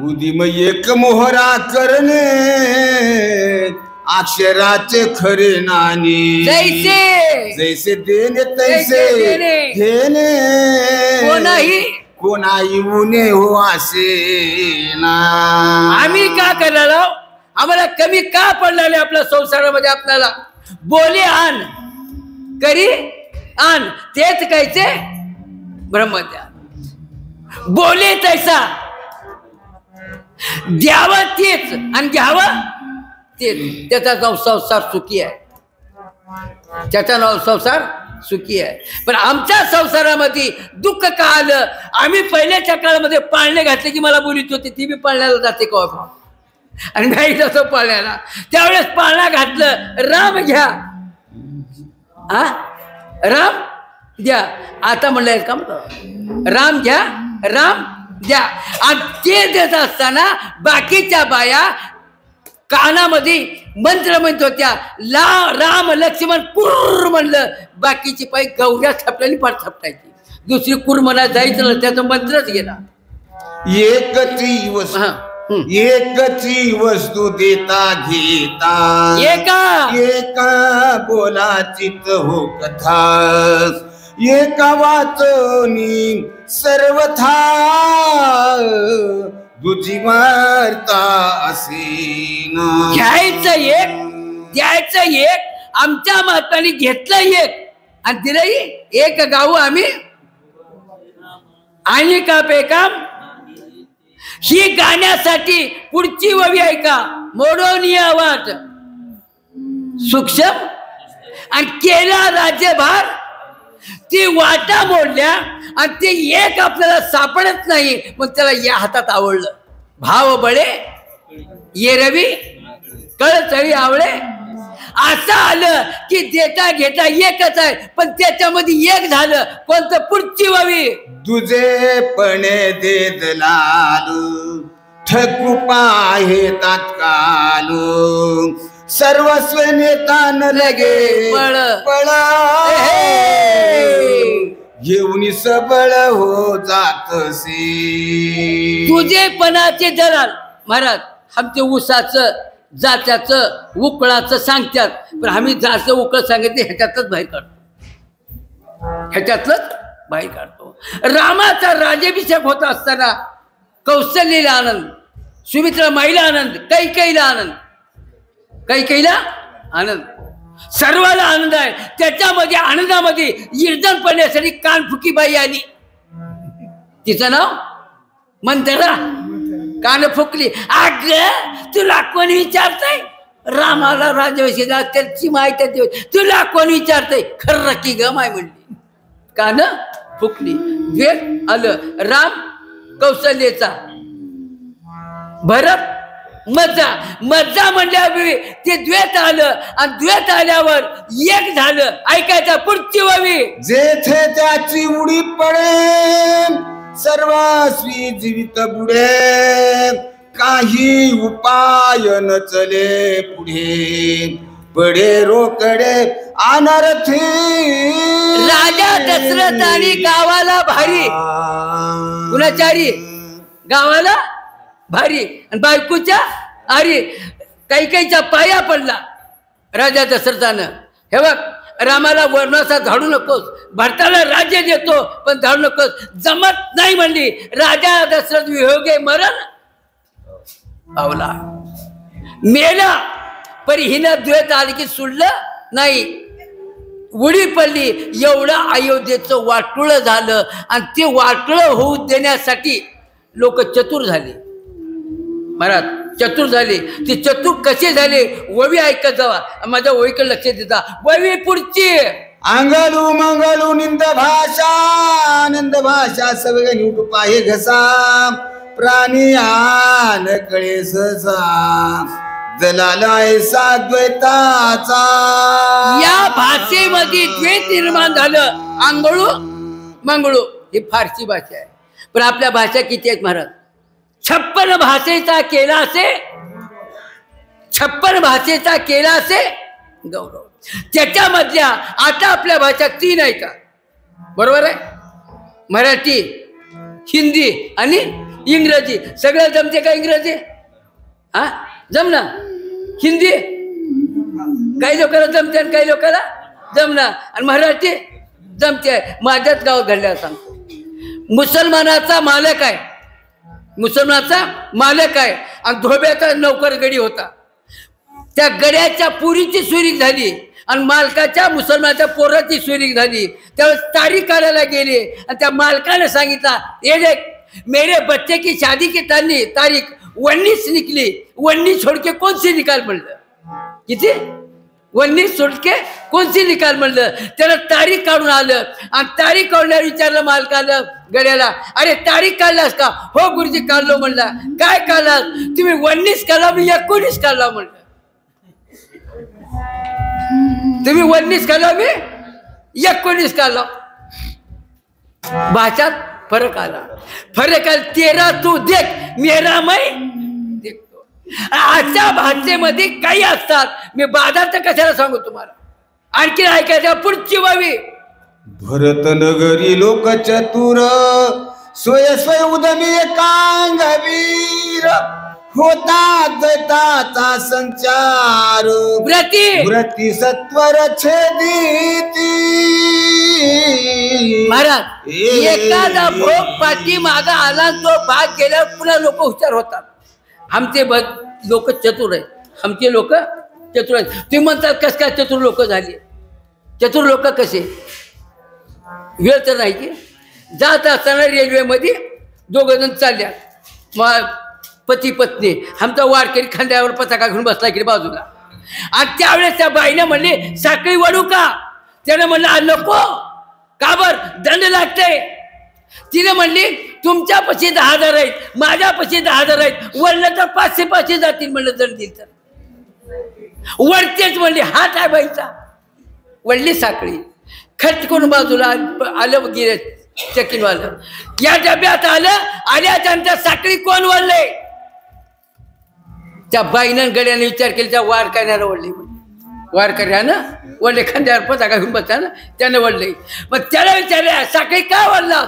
उदिम एक मोहरा करणे अक्षराचे खरे नाणे. जैसे जैसे देणे तैसे घेणे. कोणाही उणे हो असे ना. आम्ही का करायला? आम्हाला कमी का पडलेले आपल्या संसारामध्ये? आपल्याला बोले आण करी आण तेच कायचे ब्रह्मज्ञान. बोले तैसा द्यावं तेच आणि घ्यावं तेच. त्याचा नाव संसार सुखी आहे. त्याचा नाव संसार सुखी आहे. पण आमच्या संसारामध्ये दुःख का आलं? आम्ही पहिल्याच्या काळामध्ये पाळणे घातले की मला बोलीत होती, ती बी पाळण्याला जाते का? आणि नाही तसं पाळण्याला. त्यावेळेस पाळणा घातलं, राम घ्या हा राम द्या. आता म्हणलं का राम घ्या राम द्या. आणि ते देत असताना बाकीच्या बाया कानामध्ये मंत्र म्हणत होत्या. राम लक्ष्मण कुर म्हणलं, बाकीची पाय गौऱ्या छापल्याने पाठ छापटायची. दुसरी कुर म्हणा जायचं, त्याचा मंत्रच गेला. एकची वस्तू देता घेता एका बोलाचित हो कथा. एका वाचनी सर्वथा दुजी वार्ता असे ना. घ्यायचं एक द्यायचं एक. आमच्या महात्माने घेतलं एक आणि दिलंही एक. गाऊ आम्ही आणि का पेकाम ही गाण्यासाठी पुढची ववी आहे का? मोडोनिया वाट सूक्ष्म आणि केला राज्यभार. ती वाटा मोडल्या आणि ते एक आपल्याला सापडत नाही. मग त्याला या हातात आवडलं भाव बळे ये रवी कळ चळी आवळे. असं आलं की देता घेता एकच आहे, पण त्याच्यामध्ये एक झालं कोणतं पुढची व्हावी. तुझे पणे देत लालू ठकू पाहे तात्काल सर्वस्व नेतान लगे पळ पळ घेऊन सबळ हो जातसे. तुझे पणाचे दलाल महाराज आमचे ऊसाचं जात्याचं उकळाचं सांगतात, पण आम्ही जास्त उकळ सांगितले ह्याच्यातच बाहेर काढतो, ह्याच्यातलंच बाहेर काढतो. रामाचा राज्याभिषेक होत असताना कौशल्येला आनंद, सुमित्रा माईला आनंद, कैकेयीला आनंद, कैकेयीला आनंद, सर्वाला आनंद आहे. त्याच्यामध्ये आनंदामध्ये विरजन पडण्यासाठी कानफुकी बाई आली, तिचं नाव मंथरा. कान फुकली. अग तुला कोण विचारतय रामाला राज्याभिषेक त्याची माहिती तुला कोण विचारतय खरं की ग माय म्हणली. कान फुकली. द्वेष आलं राम कौशल्येचा, भरत मज्जा, मज्जा म्हणल्यावर ते द्वेष आलं आणि द्वेष आल्यावर एक झालं. ऐकायचं पुढची व्हावी. जेथे त्याची उडी पडे सर्वस्वी जीवित बुडे काही उपाय न चले पुढे पडे रोकडे अनर्थी. राजा दशरथ आणि गावाला भारी, कुणाचारी गावाला भारी आणि बायकोच्या आरी. कैकेयीच्या पाया पडला राजा दशरथानं. हे बघ रामाला वनवासा धाडू नकोस, भरताला राज्य देतो पण धाडू नकोस, जमत नाही म्हणली. राजा दशरथ वियोगे मरण पावला, मेला. पण हिनं द्वेष आली की सोडलं नाही, उडी पडली. एवढं अयोध्येचं वाटुळ झालं आणि ते वाटुळ होऊ देण्यासाठी लोक चतुर झाले महाराज, चतुर झाले. ते चतुर कसे झाले ववी ऐकत जावा, माझ्या वहीकडे लक्ष देता. ववी पुढची. अंगलू मंगलू निंद भाषा सगळे नीट पाहे घसा प्राणी आन कळे ससा जलालाय द्वैताचा. या भाषेमध्ये द्वैत निर्माण झालं. आंगळू मंगळू ही फारसी भाषा आहे, पण आपल्या भाषा किती आहेत महाराज? 56 भाषेचा केला असे, 56 भाषेचा केला असे गौरव. त्याच्यामधल्या आता आपल्या भाषा 3 आहेत, बरोबर आहे? मराठी, हिंदी आणि इंग्रजी. सगळं जमते का इंग्रजी? हा जमना. हिंदी काही लोकांना जमते आणि काही लोकांना जमना, आणि मराठी जमते. माझ्याच गावात घडल्यावर सांगतो. मुसलमानाचा मालक आहे, मुसलमानाचा मालक आहे आणि धोब्याचा नौकर गडी होता. त्या गड्याच्या पुरीची सुरीक झाली आणि मालकाच्या मुसलमानाच्या पोराची सुरीक झाली. त्यावेळेस तारीख काढायला गेले आणि त्या मालकाने सांगितला, ये देख मेरे बच्चे की शादी की तारीख 19 निकली. 19 छोड़ के कौन सी निकाल म्हणलं? किती? 19 छोड़ के कौन सी निकाल म्हणलं. त्याला तारीख काढून आलं आणि तारीख काढल्यावर विचारलं मालकाला गड्याला, अरे तारीख काढलास का? हो गुरुजी काढलो म्हणला. काय काढलास? तुम्ही 19 काढला, मी 19 काढला म्हणलं. तुम्ही 19 काढला, मी 19 काढला. भाषात फरक आला. फरक आला. तेरा तू देख मेरा मैं देखतो. आजच्या भाषेमध्ये काही असतात, मी बाजारचं कशाला सांगू तुम्हाला. आणखी ऐकायचं पुढची व्हावी. भरत नगरी लोक चतुर सोय उदमी एकांगवीर होता द्वैताचा संचार व्रती सत्वर छेदिती. महाराज एखादा भोग पाठी मागा आला, तो भाग गेल्यावर पुन्हा लोक हुशार होतात. आमचे लोक चतुर आहेत, आमचे लोक चतुर आहेत. तुम्ही म्हणतात कस काय चतुर लोक झाली? चतुर लोक कसे? वेळ तर नाही की जात असताना रेल्वेमध्ये 2 जण चालल्या, पती पत्नी. आमचा वारकरी खांद्यावर पताका घेऊन बसला इकडे बाजूला. आणि त्यावेळेस त्या बाईने म्हणले, साखळी वाढू का? त्याने म्हणलं नको. का बर? दंड लागते. तिने म्हणली तुमच्यापाशी 10,000 आहेत, माझ्यापाशी 10,000 आहेत, वडलं तर 500 जातील म्हणलं जर दिल तर. वडतेच म्हणली, हात आहे बाईचा. वडली साखळी, खर्च करून बाजूला आलं गेलं चकीनवालं. या डब्यात आल्याच्यानंतर साखळी कोण वळले? त्या बाईनं गड्याने विचार केला, त्या वारकऱ्यानं वळले. वारकऱ्यानं वळले, खांद्यावर पताका घेऊन बसला ना, त्यानं वळले. मग त्याला विचारले, साखळी का वळला?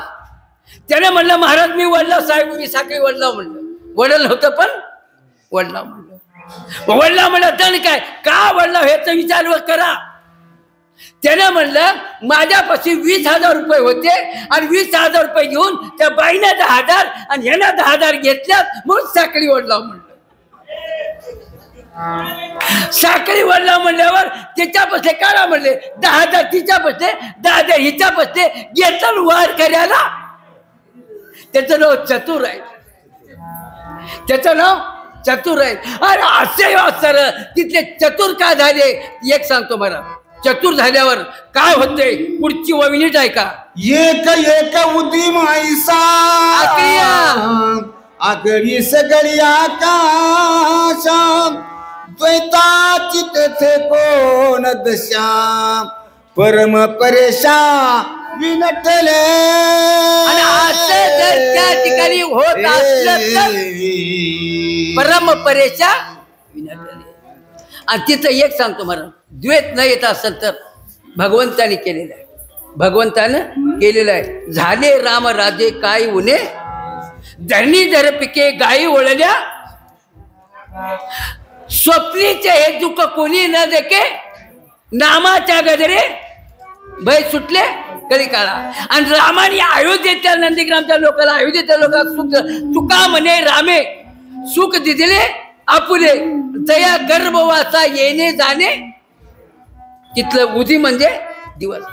त्याने म्हणलं, महाराज मी वळला साहेब, मी साखळी वळला म्हणलं. वडलं होतं पण वळला म्हणलं. वडला म्हणलं तर काय, का वडला ह्याचा विचार करा. त्याने म्हणलं, माझ्यापाशी 20,000 रुपये होते आणि 20,000 रुपये घेऊन त्या बाईने 10,000 आणि ह्यानं 10,000 घेतल्यात म्हणून साखळी वडला म्हणलं. साखळी वडला म्हणल्यावर त्याच्या बसले काढा म्हणले, 10,000 तिच्या बसले, 10,000 हिच्या बसले, घेतलं वार करायला. त्याचं नाव चतुर आहे, त्याचं नाव चतुर आहे. अरे असे सर तिथले चतुर का झाले एक सांगतो मला. चतुर झाल्यावर काय होते पुढची वविनीट आहे का. एक एक उदिम ऐसा आगळी सगळी आकाशा द्वैताची तेथे कोण दशा परम परेशा विनटले. आणि असं जर त्या ठिकाणी होत असलं तर परम परेशा विनटले. आणि तिथं एक सांगतो मला, द्वेष न येत असेल तर भगवंताने केलेलं आहे, भगवंतानं केलेलं आहे. झाले राम राजे काय उने धरणी धर पिके गायी ओळल्या स्वप्नीचे हे दुःख कोणी न देके नामाच्या गजरे भय सुटले कधी काळा. आणि रामाने अयोध्येच्या नंदीग्रामच्या लोकांना, अयोध्येच्या लोकांना सुख तुका म्हणे रामे सुख दिले आपुले दया गर्भवासा येणे जाणे. तिथलं उदी म्हणजे दिवस,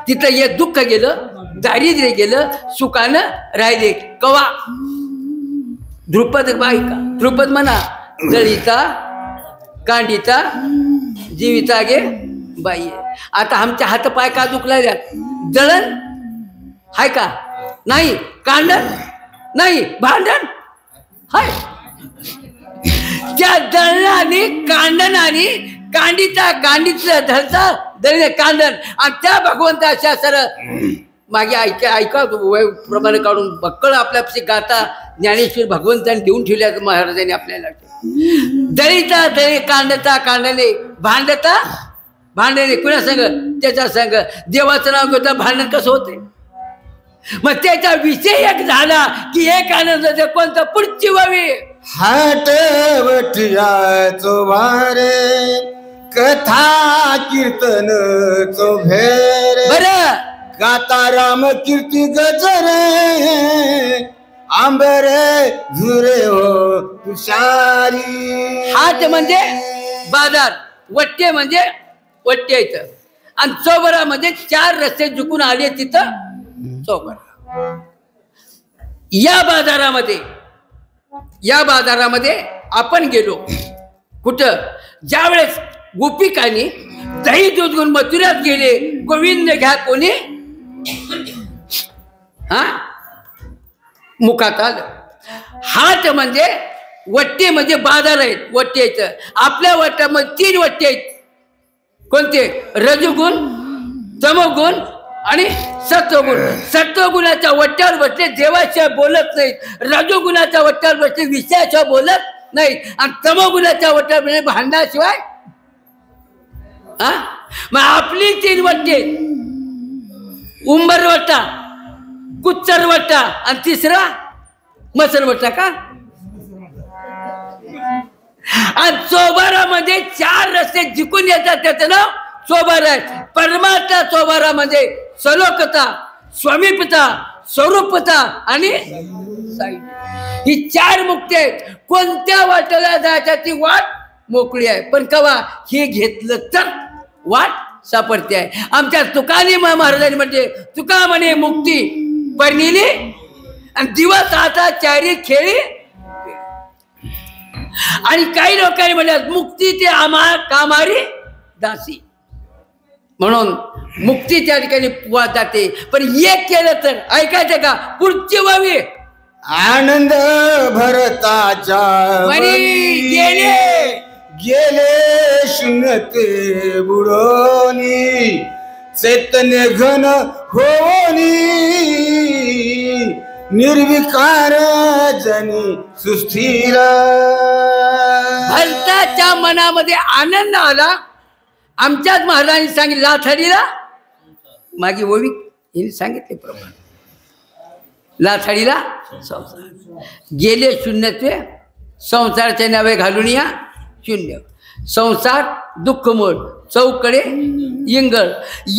तिथलं हे दुःख गेलं, दारिद्र्य गेलं, सुखानं राहिले. कवा द्रुपद बायका, द्रुपद म्हणा, दळीचा कांडीचा जीविता गे बाई. आता आमच्या हात पाय का दुखलाय? दळण हाय का नाही, कांडण नाही, भांडण हाय. त्या दळणाने कांडणाने कांडीचं धरता दळणे कांडण. आणि त्या भगवंताच्या सर मागे ऐका प्रमाणे काढून बक्कळ आपल्यापाशी गाता ज्ञानेश्वर भगवंताने देऊन ठेवल्या महाराजांनी आपल्याला. दळीता दळी कांडता कांडणे भांडता भांडणे कुणा संग? त्याच्या संग. देवाचं नाव घेता भांडण कसं होते? मग त्याचा विषय एक झाला की एक आनंद कोणता पुढची व्हावी. हाटवटियाचो वारे कथा कीर्तन चो भेरे बरं गाता राम कीर्ती गजरे आंबरे झुरे हो तुषारी. हाट म्हणजे बाजार, वट्टे म्हणजे वट्टे इथं, आणि चौबरा म्हणजे 4 रस्ते झुकून आले तिथं चौबरा. या बाजारामध्ये आपण गेलो. कुठं? ज्यावेळेस गोपिकांनी दही दूध घेऊन मथुऱ्यात गेले, गोविंद घ्या कोणी हा मुखात आलं. हाट म्हणजे वट्टे म्हणजे बाजार आहेत, वट्टे आहेत. आपल्या वट्ट्यामध्ये 3 वट्टे आहेत. कोणते? रजोगुण, तमोगुण आणि सत्वगुण. सत्वगुणाच्या वट्ट्यावर बसले देवाशिवाय बोलत नाहीत, रजोगुणाच्या वट्ट्यावर बसले विषयाशिवाय बोलत नाहीत, आणि तमोगुणाच्या वट्ट्यावर बसले भांडणाशिवाय. हा मग आपली 3 वट्टे, उंबर वट्टा, कुच्चर वट्टा आणि तिसरा मसर वट्टा का. आणि चौबारामध्ये 4 रस्ते जिंकून येतात, त्याचं नाव चौबार आहे. परमात्मा चौबारामध्ये सलोकता, स्वमीपता, स्वरूपता आणि साई, ही 4 मुक्ती आहेत. कोणत्या वाटेला जायच्या ती वाट मोकळी आहे, पण कवा हे घेतलं तर वाट सापडते आहे. आमच्या तुकानी महाराजांनी म्हणजे तुका म्हणे मुक्ती परनिली आणि दिवस आता चारी खेळी. आणि काही लोकांनी म्हणतात मुक्ती ते आम्हा कामारी दासी, म्हणून मुक्ती त्या ठिकाणी जाते. पण एक केलं तर ऐकायचं का? पुढची व्हावी आनंद भरताच्या गेले गेले शून्यते बुडोनी चैतन्य घन होनी निर्विकार जनी सुस्थिर. भरताच्या मनामध्ये आनंद आला. आमच्याच महाराजांनी सांगितलं लाथाडीला मागे ओवी हिने सांगितले प्रमाण लाथाडीला संसार गेले शून्यत्वे संसाराच्या नावे घालून या शून्य संसार दुःखमोड चौकडे इंगळ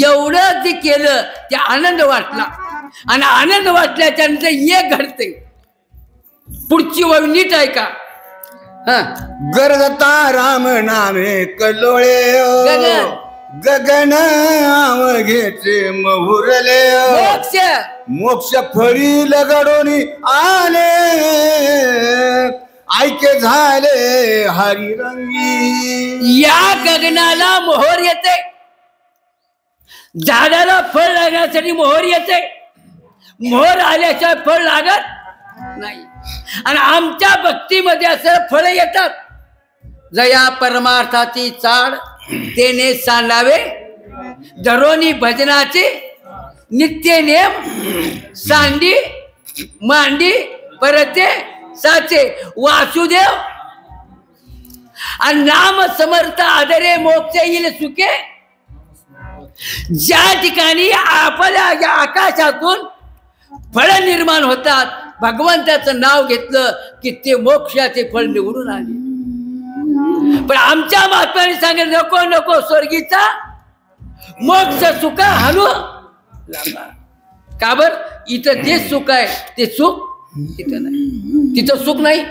एवढं जे केलं ते आनंद वाटला. आणि आनंद वाटल्याच्या नंतर एक घडते पुढची ओवी नीट ऐका. गरजता राम नामे कलोळे गगन घेचे महुरले मोक्ष मोक्ष फळी लगडोनी आले ऐके झाले हरिरंगी. या गगनाला मोहर येते झाडाला फळ लागण्यासाठी मोहर येते. मोहर आल्याशिवाय फळ लागत नाही. आणि आमच्या भक्तीमध्ये असं फळ येतात. जया परमार्थाची चाड तेने सांडावे धरोनी भजनाचे नित्य नेम सांडी मांडी परते साचे वासुदेव आणि नाम समर्थ आदरे मोक्ष येईल सुखे. ज्या ठिकाणी आपल्या आकाशातून फळ निर्माण होतात भगवंताचं नाव घेतलं की ते मोक्षाचे फळ निवडून आले. पण आमच्या महात्म्याने सांगितलं नको नको स्वर्गीचा मोक्ष सुख हाणू लागला. का बर इथं जे सुख आहे ते सुख तिथं नाही. तिथं सुख नाही.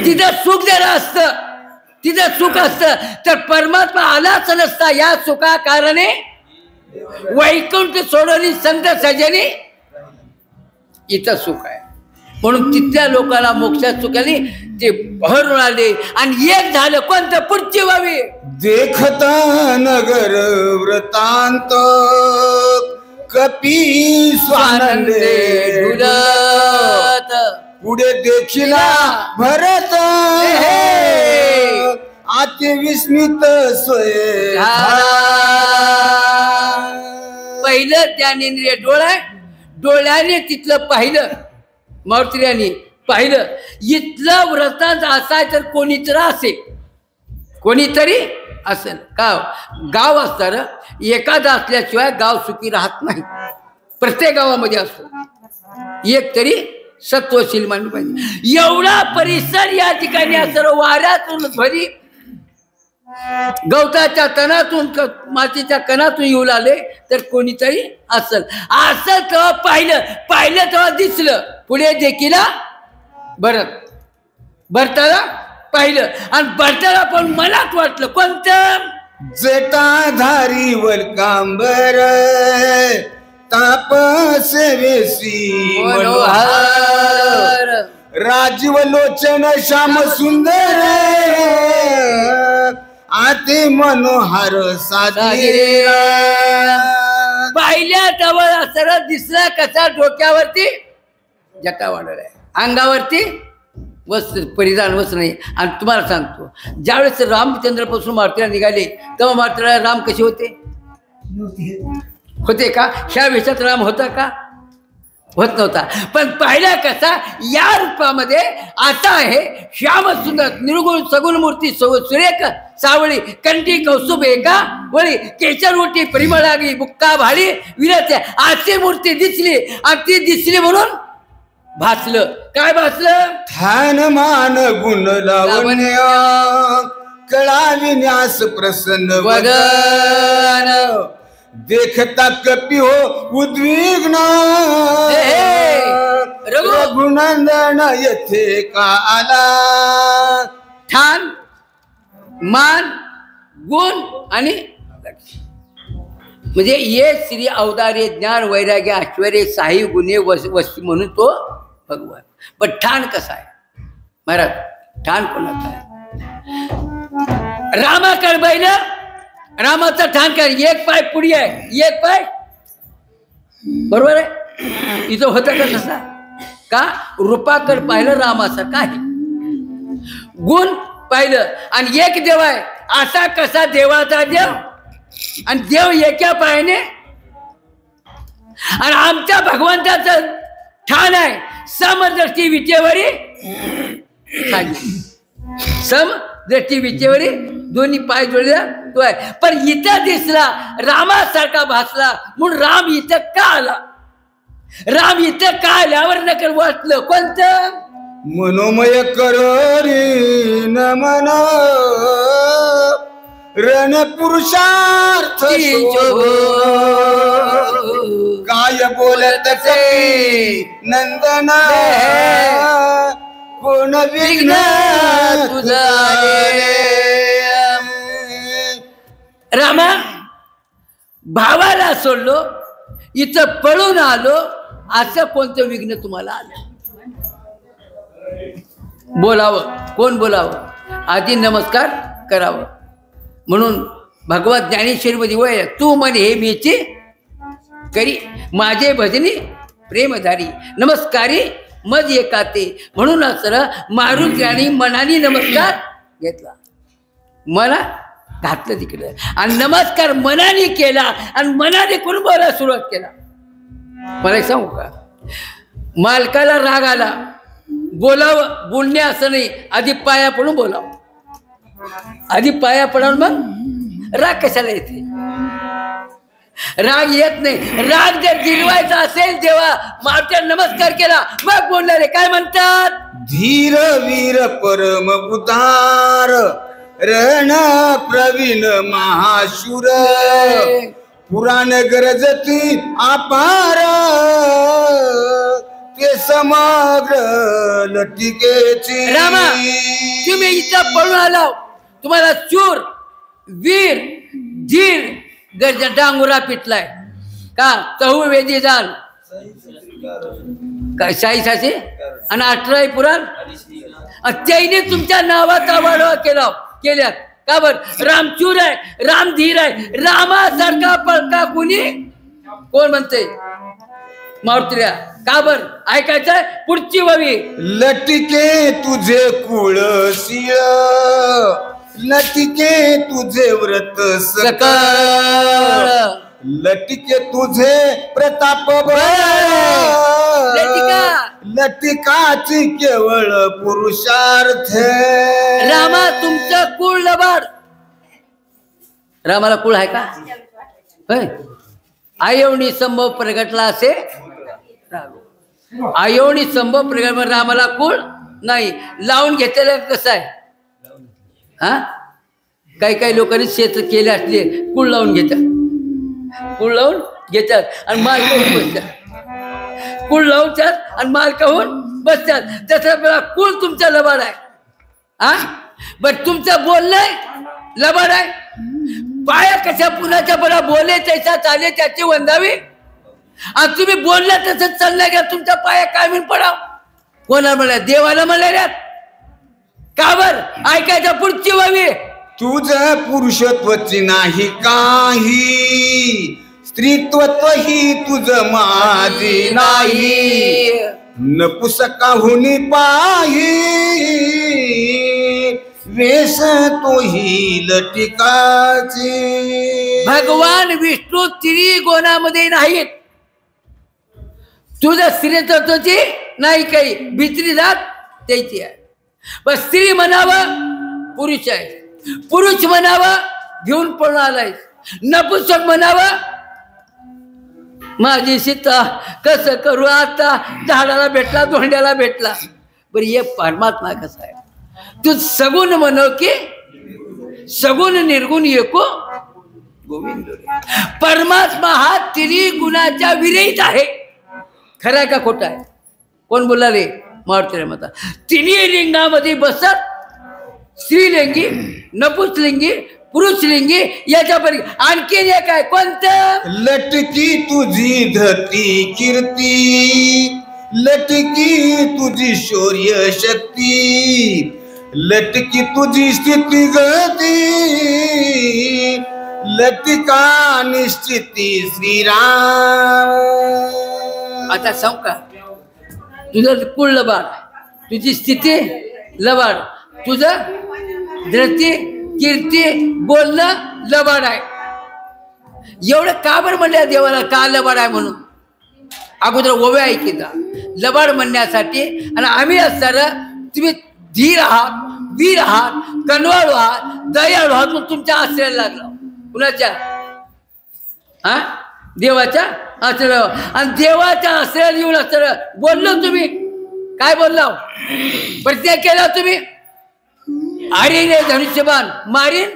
तिथं सुख जरा असतं तिथं सुख असतं तर परमात्मा आलाच नसता. या सुखा कारणे वैकुंठ सोडवली संत सजनी इथं सुख आहे. म्हणून तिथल्या लोकांना मोक्षात सुख आली ते भरून आले. आणि एक झालं कोणतं पुढची व्हावी देखता नगर वृतांत कपी स्वानंदे डुलत पुढे देखिला भरत आते विस्मित सोय. पहिलं ज्ञानेंद्रिय डोळ्याने तिथलं पाहिलं मारुतीयांनी पाहिलं. इथलं व्रतांत असाय तर कोणीतरी असेल कोणीतरी असेल. का गाव असणार एखादा असल्याशिवाय गाव सुखी राहत नाही. प्रत्येक गावामध्ये असतो एक तरी सत्वशील माणूस पाहिजे. एवढा परिसर या ठिकाणी असं वाऱ्यातून भरी गवताच्या तणातून मातीच्या कणातून येऊ लागले तर कोणीतरी असल. असं तेव्हा पाहिलं तेव्हा दिसलं. पुढे देखील भरताला पाहिलं आणि भरताला पण मनात वाटलं कोणतं जटाधारी वलकांबर तापसेवेसी मनोहर राजीव लोचन श्याम सुंदर आते मनोहर साधिरे. पाहिल्या तेव्हा सरळ दिसला कसा डोक्यावरती जटा वाढला आहे अंगावरती वस्त्र परिधान वस्त्र नाही. आणि तुम्हाला सांगतो ज्यावेळेस रामचंद्रपासून मारुतीला निघाले तेव्हा मारुतीला राम कसे होते का ह्या वेशात राम होता का होत नव्हता. पण पाहिला कसा या रूपामध्ये आता आहे श्याम सुंदर निर्गुण सगुण मूर्ती सुरेख सावळी कंठी कौस्तुभ एका वळी केशरवटी परिमळ लागली बुक्का भाडी विरत आजची मूर्ती दिसली आणि ती दिसली म्हणून भासलं. काय भासलं ध्यान मान गुण लावण्य कळाविन्यास प्रसन्न वदन देखता कपी हो उद्विग्न रघुनंदन येथे का आला. ठाण मान गुण आणि म्हणजे ये श्री अवतारे ज्ञान वैराग्य ऐश्वर्य साई गुणे वस्ती म्हणून तो भगवान. पण ठाण कसा आहे महाराज ठाण कोणाचा आहे. रामाकडे बैल रामाचा ठाण काय एक पाय पुढे आहे एक पाय बरोबर आहे. इथं होतं का तसा का रूपाकडे पाहिलं रामासारखा आहे, गुण पाहिलं. आणि एक देव आहे, असा कसा देवाचा देव, आणि देव एका पायाने. आणि आमच्या भगवंताचं ठाण आहे समदृष्टी विटेवरी समदृष्टी विटेवरी दोन्ही पाय जोडले तो आहे. पण इथं दिसला रामासारखा भासला म्हणून राम इथं का आला. राम इथं का आल्यावर नकर वाटलं कोणतं मनोमय करोरी नमन रण पुरुषार्थ काय बोलत ते नंदन कोण विघ्न तुझा. रामा भावाला सोडलो इथं पळून आलो, असं कोणतं विघ्न तुम्हाला आलं. बोलावं कोण बोलावं, आधी नमस्कार करावं. म्हणून भगवत ज्ञानेश्वरीमध्ये वय तू म्हणे हे मीची करी माझे भजनी प्रेमधारी नमस्कारी मज एकाते. म्हणून असं मारुती मनाने नमस्कार घेतला, मला घातलं तिकडे आणि नमस्कार मनाने केला आणि मनाने करून बोलायला सुरुवात केला. मला एक सांगू का, मालकाला राग आला बोलावं, बोलणे असं नाही, आधी पाया पडून बोलावं. आधी पाया पडावून मग राग कशाला येते. राग येत नाही. राग जर गिरवायचा असेल तेव्हा मागच्या नमस्कार केला मग बोलणारे काय म्हणतात, धीर वीर परम उदार रण प्रवीण महाशूर पुराण गरजती अपार ते समग्र लटिकेची. रामा तुम्ही इथं पळून आला, तुम्हाला चूर वीर धीर गरजा डांगुरा पिटलाय का तहू वेदी जाल काय शाहीसाठी आणि 18 पुराण त्याने तुमच्या नावाचा वाढवा केल्या का बर. राम चूर आहे, राम धीर आहे, रामासारखा पळका कुणी कोण म्हणते मारुतीला का बर. ऐकायचंय पुढची ववी, लटिके तुझे कुळशीळ लटिके तुझे व्रत सकळ लटिके तुझे प्रताप लटिकाची केवळ पुरुषार्थ. रामा तुमचं कुळ लबाड. रामाला कुळ आहे का. आयोनी संभव प्रगटला असे आयोनी संभव प्रगट. रामाला कुळ नाही. लावून घेतलेलं कसं आहे हा, काही लोकांनी क्षेत्र केले असले कुळ लावून घेतात, कुळ लावून घेतात आणि माल कहून बसतात, कुळ लावतात आणि माल कहून बसतात. तसं कुळ तुमचा लबाड आहे हा. बर तुमचं बोललंय लबाड आहे. पाया कशा पुण्याच्या बरा बोले त्याचा चाले त्याची वंदावी. आणि तुम्ही बोलला तसंच चाललंय का तुमचा पाया काय म्हणून पडाव. कोणाला म्हणा देवाला म्हणा का बर. ऐकायचं पुढची व्हावी, तुझ पुरुषत्वची नाही काही स्त्रीत्वत्व ही तुझ माझी नाही नपुसकाहुनी पाही वेश तोही लटिकाची. भगवान विष्णू त्रिगुणामध्ये नाहीत. तुझं स्त्रीत्वाची नाही काही भित्री जात त्याची आहे. पण स्त्री म्हणावं पुरुष आहे, पुरुष म्हणावं घेऊन पळून आलाय, नपुसक म्हणावं माझी सीता कसं करू आता झाडाला भेटला धोंड्याला भेटला. बरं हे परमात्मा कसा आहे. तू सगुण म्हणव की सगुण निर्गुण एको गोविंद. परमात्मा हा त्रिगुणाच्या विरहित आहे. खरं आहे का खोटा आहे. कोण बोलला रे मारुती माता. तिन्ही लिंगामध्ये बसत स्त्रीलिंगी नपुसलिंगी पुरुषलिंगी याच्यापैकी आणखीन एक आहे कोणतं. लटकी तुझी धरती कीर्ती लटकी तुझी शौर्य शक्ती लटकी तुझी स्थिती गती लटिका निश्चिती श्रीराम. आता सांग का तुझं कुळ लबाड, तुझी स्थिती लबाड, तुझं धृती कीर्ती बोलणं लबाड आहे. एवढं का बरं म्हणलं देवाला, का लबाड आहे म्हणून? अगोदर ओव्या ऐकिता लबाड म्हणण्यासाठी. आणि आम्ही असताना तुम्ही धीर आहात, वीर आहात, कनवाळू आहात, दयाळू आहात, मग तुमच्या आश्रयाला लागला. कुणाच्या? हा, देवाच्या आश्रयाला. आणि देवाच्या आश्रयाला येऊन असताना बोललो तुम्ही काय बोलला? प्रतिज्ञा केला तुम्ही, आरीन धनुष्यबाण मारीन,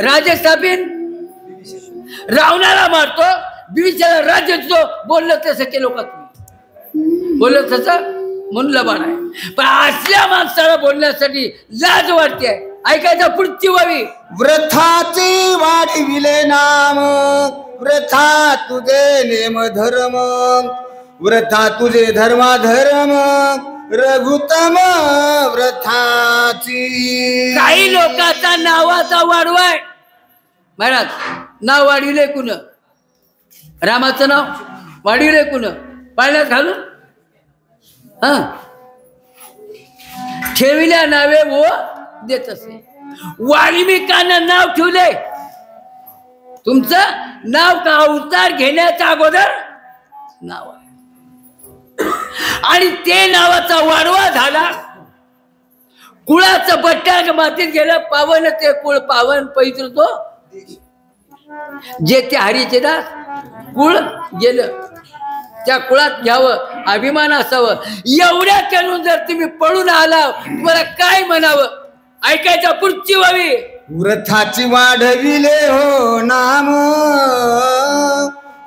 राज्य स्थापीन, रावणाला मारतो, बिभीषणाला राज्य देतो. बोललं तसं केलं का तुम्ही? बोललं तसं म्हणून लबाड आहे. पण असल्या माणसाला बोलण्यासाठी लाज वाटते. ऐकायचा पुढची व्हावी. व्रथाचे वाढविले नाम, व्रथा तुझे नेम धर्म, व्रथा तुझे धर्माधर्म, रघुतम व्रथाची. काही लोकांचा नावाचा वाढवाय. महाराज नाव वाढविले कुण? रामाचं नाव वाढविले कुण? पाण्यात घालून. हा, ठेविल्या नावे वो देत असे. वाल्मिकांना नाव ठेवले. तुमचं नाव का अवतार घेण्याच्या अगोदर नाव आहे. आणि ते नावाचा वाढवा झाला. कुळाचं बट्ट्या मातीत गेलं. पावन ते कुळ पावन पवित्र तो जे ते हरीचे दास. कुळ गेलं, त्या कुळात घ्यावं, अभिमान असावं. एवढ्या करून जर तुम्ही पळून आला, तुम्हाला काय म्हणावं? ऐकायचा पुढची व्हावी. व्रथाची वाढविले हो नाम,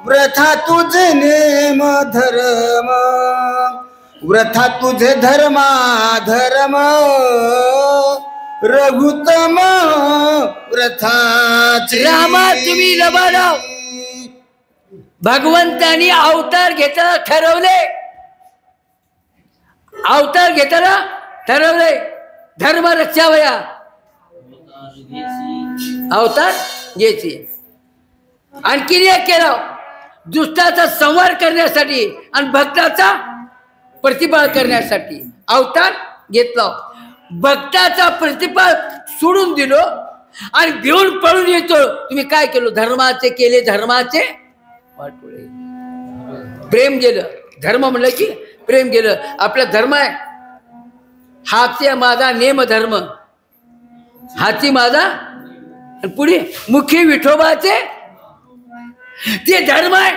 व्रथा तुझे नेम धर्म, व्रथा तुझे धर्मा धर्म, रघुतम व्रथाची. रामा तुम्ही लबाडाव. भगवंतानी अवतार घेताना ठरवले, अवतार घेताना ठरवले धर्म रक्षावया, अवतार घ्यायचे. आणखीन एक केलं, दुष्टाचा संहार करण्यासाठी आणि भक्ताचा प्रतिपाळ करण्यासाठी अवतार घेतला. भक्ताचा प्रतिपाळ सोडून दिलो आणि घेऊन पळून येतो. तुम्ही काय केलं? धर्माचे केले, धर्माचे वाटोळे. प्रेम गेलं. धर्म म्हणलं की प्रेम गेलं. आपला धर्म आहे हाती माझा नेम धर्म, हाती माझा. पुढे मुखी विठोबाचे ते धर्म आहे.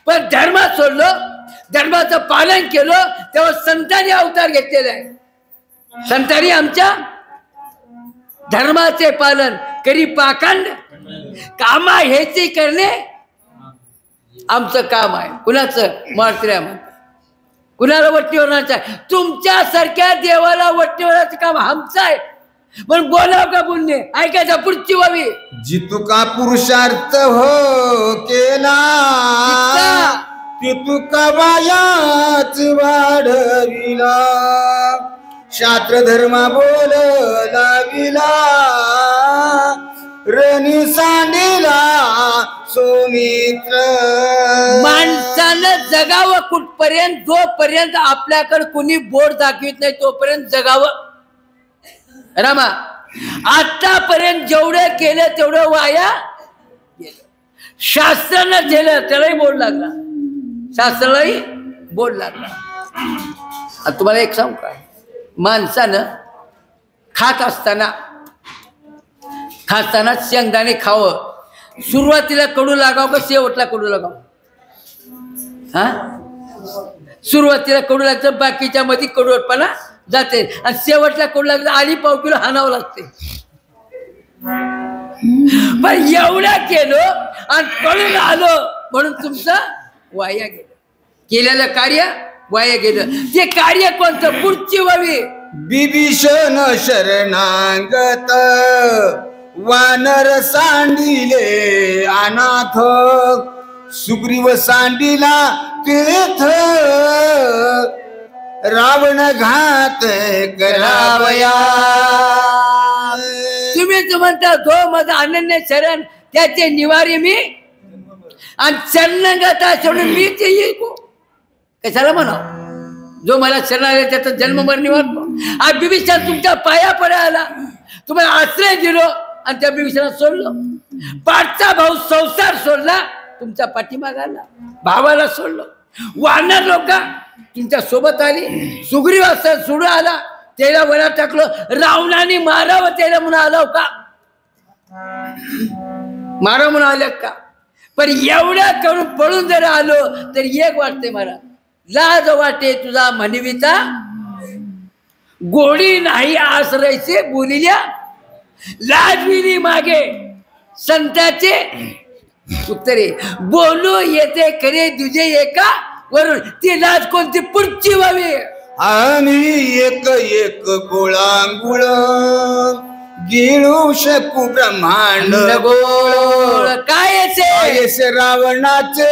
पण धर्म सोडलं, धर्माचं पालन केलं, तेव्हा संतांनी अवतार घेतलेला आहे. संतांनी आमच्या धर्माचे पालन करी पाखंड कामा हेची करणे आमचं काम आहे. कुणाचं? मारत्र्या म्हणतात. कुणाला वट्टीवरणाचं आहे? तुमच्यासारख्या देवाला वट्टीवरणाचं काम आमचं आहे. पण बोलाव का बोलणे? ऐकायचा पुढची व्हावी. जितुका पुरुषार्थ हो केला, तितुका वायाच वाढविला, शास्त्र धर्म बोल लाविला, रणी सांडिला सोमित्र. माणसानं जगावं कुठपर्यंत? जोपर्यंत आपल्याकडे कुणी बोट दाखवित नाही तोपर्यंत जगावं. रामा आतापर्यंत जेवढं केलं तेवढं वाया गेलं. शास्त्रानं केलं त्यालाही बोल लागला, शास्त्रालाही बोल लागला. आता तुम्हाला एक सांगू का? माणसानं खात असताना शेंगदाणे खावं. सुरुवातीला कडू लागावं का शेवटला कडू लागावं? हा, सुरुवातीला कडू लागतं, बाकीच्या मध्ये कडवटपणा जाते आणि शेवटला कडू लागतं आली पाव किलो हाणावं लागते. पण एवढं केलं आणि पळून आलो म्हणून तुमचं वाया गेलं. केलेलं कार्य वाया गेलं. ते कार्य कोणतं? पुढची व्हावी. बिभीषण शरणागत, वानर सांडिले अनाथ, सुग्रीव सांडिला तीर्थ, रावण घात करावया. तुम्ही म्हणता जो माझा अनन्य शरण त्याचे निवारी मी, आणि शरणगता सोडून मी ते येईल कशाला म्हणा? जो मला शरण आले त्याचा जन्म मरणी वाटतो. हा बिभीषण तुमच्या पाया पडा आला, तुम्हाला आश्रय दिलो आणि त्या बिभीषणात सोडलं. पाठचा भाऊ संसार सोडला, तुमच्या पाठीमागाला भावाला सोडलं. वानर लोक तुमच्या सोबत आली, सुग्रीवाचा सोडून आला, त्याला वनात टाकलं. रावणाने मारावं त्याला म्हणून आला का, मारा म्हणून आल्या का? पण एवढ्या करून पळून जर आलो तर एक वाटते मला, लाज वाटे तुझा म्हणविता, गोडी नाही आसरायचे बोलिल्या, लाजविली मागे संताचे उत्तरे, बोलू येते खरे तुझे एका वरून, ती लाज कोणती पुढची व्हावी. आम्ही एक एक गोळांगुळ गिळू शकू ब्रह्मांड गोळ काय रावणाचे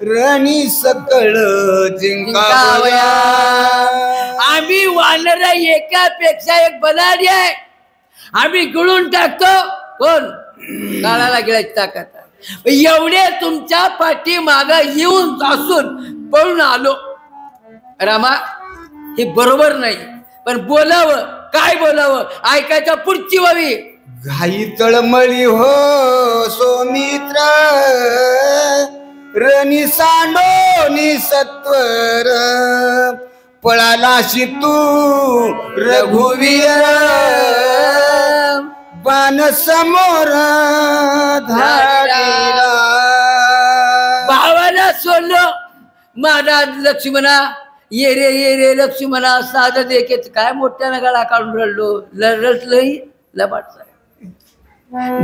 रणी सकळ जिंकावया. आम्ही वानर एकापेक्षा एक बलाढ्य आहे, आम्ही गिळून टाकतो. कोण? काळाला गिळायची ताकद. एवढे तुमच्या पाठी माग येऊन असून पळून आलो. रामा, हे बरोबर नाही, पण बोलावं काय बोलावं, ऐकायच्या पुढची व्हावी. घाई तळमळी हो सोमित्र, रणी सांडोनी सत्वर, पळालाशी तू रघुवीर, बाण समोर धाडीला. भावाला सोडलं महाराज लक्ष्मणा, ये रे लक्ष्मणा, साधं देखेच काय मोठ्यानं गळा काढून रडलो, रडलंही लबाडचा.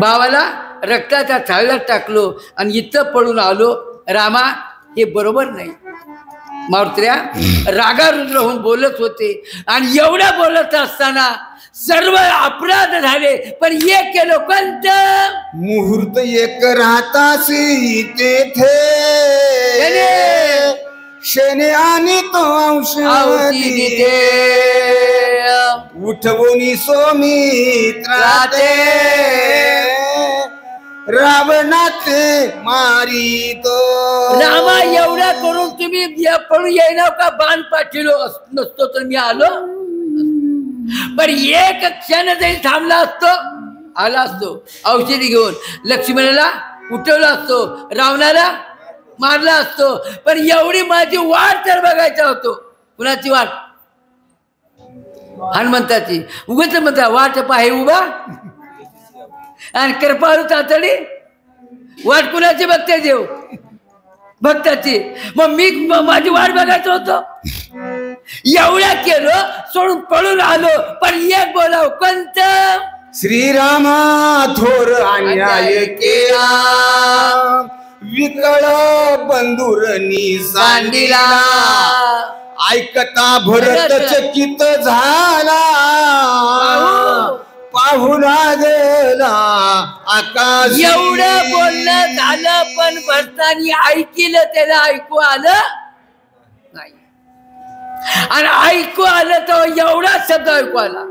भावाला रक्ताच्या थाळ्यात टाकलो आणि इथं पळून आलो. रामा, हे बरोबर नाही. मारुत्र्या रागारून राहून बोलत होते आणि एवढं बोलत असताना सर्व अपराध झाले, पण एक केलं कोणतं? मुहूर्त एक राहतासी तेथे, शेने आणि तो औषधी उठवून सोमित्राते, रावणाचे मारितो. रामा, एवढा करून तुम्ही पळून येणार का? बाण पाठिलो नसतो तर मी आलो. पण एक क्षण जरी थांबला असतो, आला असतो औषधी घेऊन, लक्ष्मणाला उठवला असतो, रावणाला मारला असतो. पण एवढी माझी वाट तर बघायचा होतो. कुणाची वाट? हनुमंताची. उगाच म्हणता वाट पाहे उभा आणि कृपाळू तातडी. वाट कुणाची बघते? देव भक्ताची. मग मी माझी वाट बघायचं होतं. एवढ्या केलं, सोडून पळून आलो, पण एक बोलाव कोणतं? श्रीरामा थोर अन्याय केला, विकळ बंधुरनी सांडिला, ऐकता भरत चकित झाला, पाहू लागला आकाश. एवढं बोलणं झालं, पण भरतानी ऐकिलं, त्याला ऐकू आलं नाही. आणि ऐकू आलं तर एवढा शब्द ऐकू आला,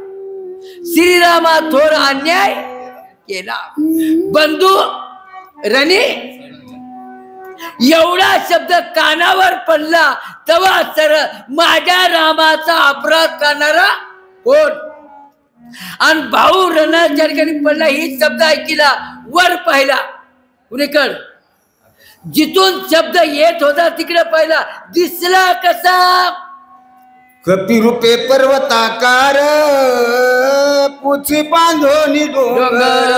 श्रीरामा थोर अन्याय केला, बंधू रणी. एवढा शब्द कानावर पडला तेव्हा सर माझ्या रामाचा अपराध करणारा कोण? आणि भाऊ रणाच्या ठिकाणी पडला. ही शब्द ऐकला, वर पाहिला, कुणीकड जिथून शब्द येत होता तिकडे पाहिला. दिसला कसा? कपिरूपे पर्वताकार, पुछी बांधोनी डोंगर,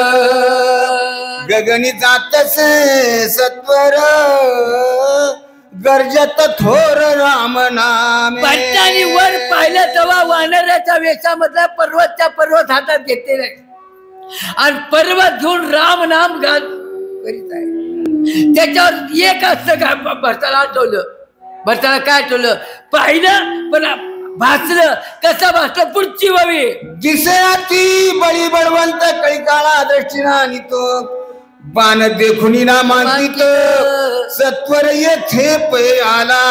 गगनी जातसे सत्वर, गरजत थोर राम नामे. भट्टाने वर पाहिलं तेव्हा वानराच्या वेशामधला पर्वतच्या पर्वत हातात घेतलेला आहे आणि पर्वत घेऊन राम नाम घाल करीत आहे. त्याच्यावर एक असतं का? भरताला आठवलं. भरताला काय आठवलं? पाहिलं पण भासलं. कसं भासलं? पुढची व्हावी. जिसे अति बळी बळवंत कळी काळा दृष्टीना आणि तो बाण देखुनी ना मागित, सत्वर येथे पे आला.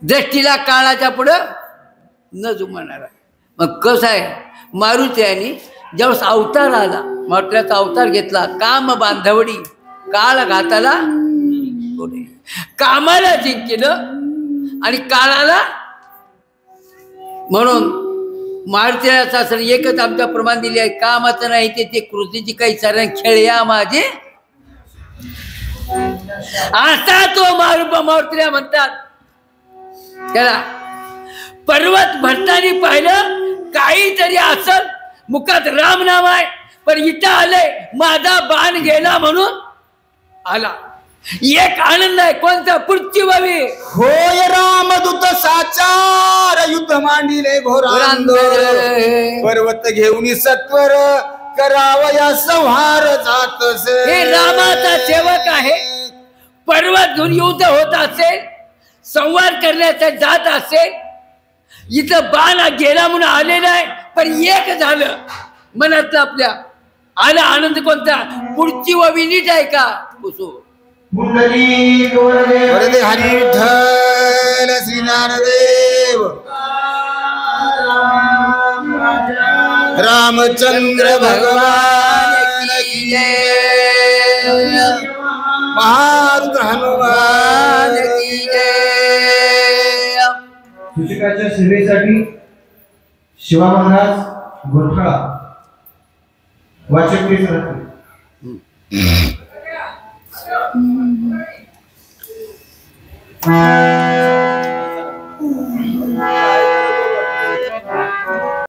दृष्टीला काळाच्या पुढं न जुमानारा. मग कसं आहे, मारुतीने ज्यावेळेस अवतार आला, म्हटल्याचा अवतार घेतला, काम बांधवडी काळ घाताला कामाला जिंकलं आणि काळाला. म्हणून मारुतीला सासर एकच आमचा प्रमाण दिले आहे, कामाचं नाही ते कृतीची काही सारण खेळ या माझे. असा तो मारुतीला म्हणतात. त्याला पर्वत भरताना पाहिलं काहीतरी असल, मुखात राम नाम आहे, पण इथं आलंय माझा बाण गेला म्हणून आला. एक आनंद आहे, कोणता? पुढची व्हावी. होय रामदूत साचार युद्ध मांडिले घोरांदर, पर्वत घेऊन सत्वर करावया संहार जातस. हे रामाचा सेवक आहे. पर्वत घेऊन युद्ध होत असेल, संवाद करण्यासाठी जात असेल, इथं बाण गेला म्हणून आलेला आहे, पण एक झालं मनातलं आपल्या. आला आनंद कोणता? पुढची व्हावी. नीट आहे का? कुसू वरदे हरी विठ्ठल श्री ज्ञानदेव रामचंद्र भगवान की जय, महारुद्र हनुमान की जय. शिक्षकाच्या सेवेसाठी शिवा महाराज घोटाळा वाचक केस राहते.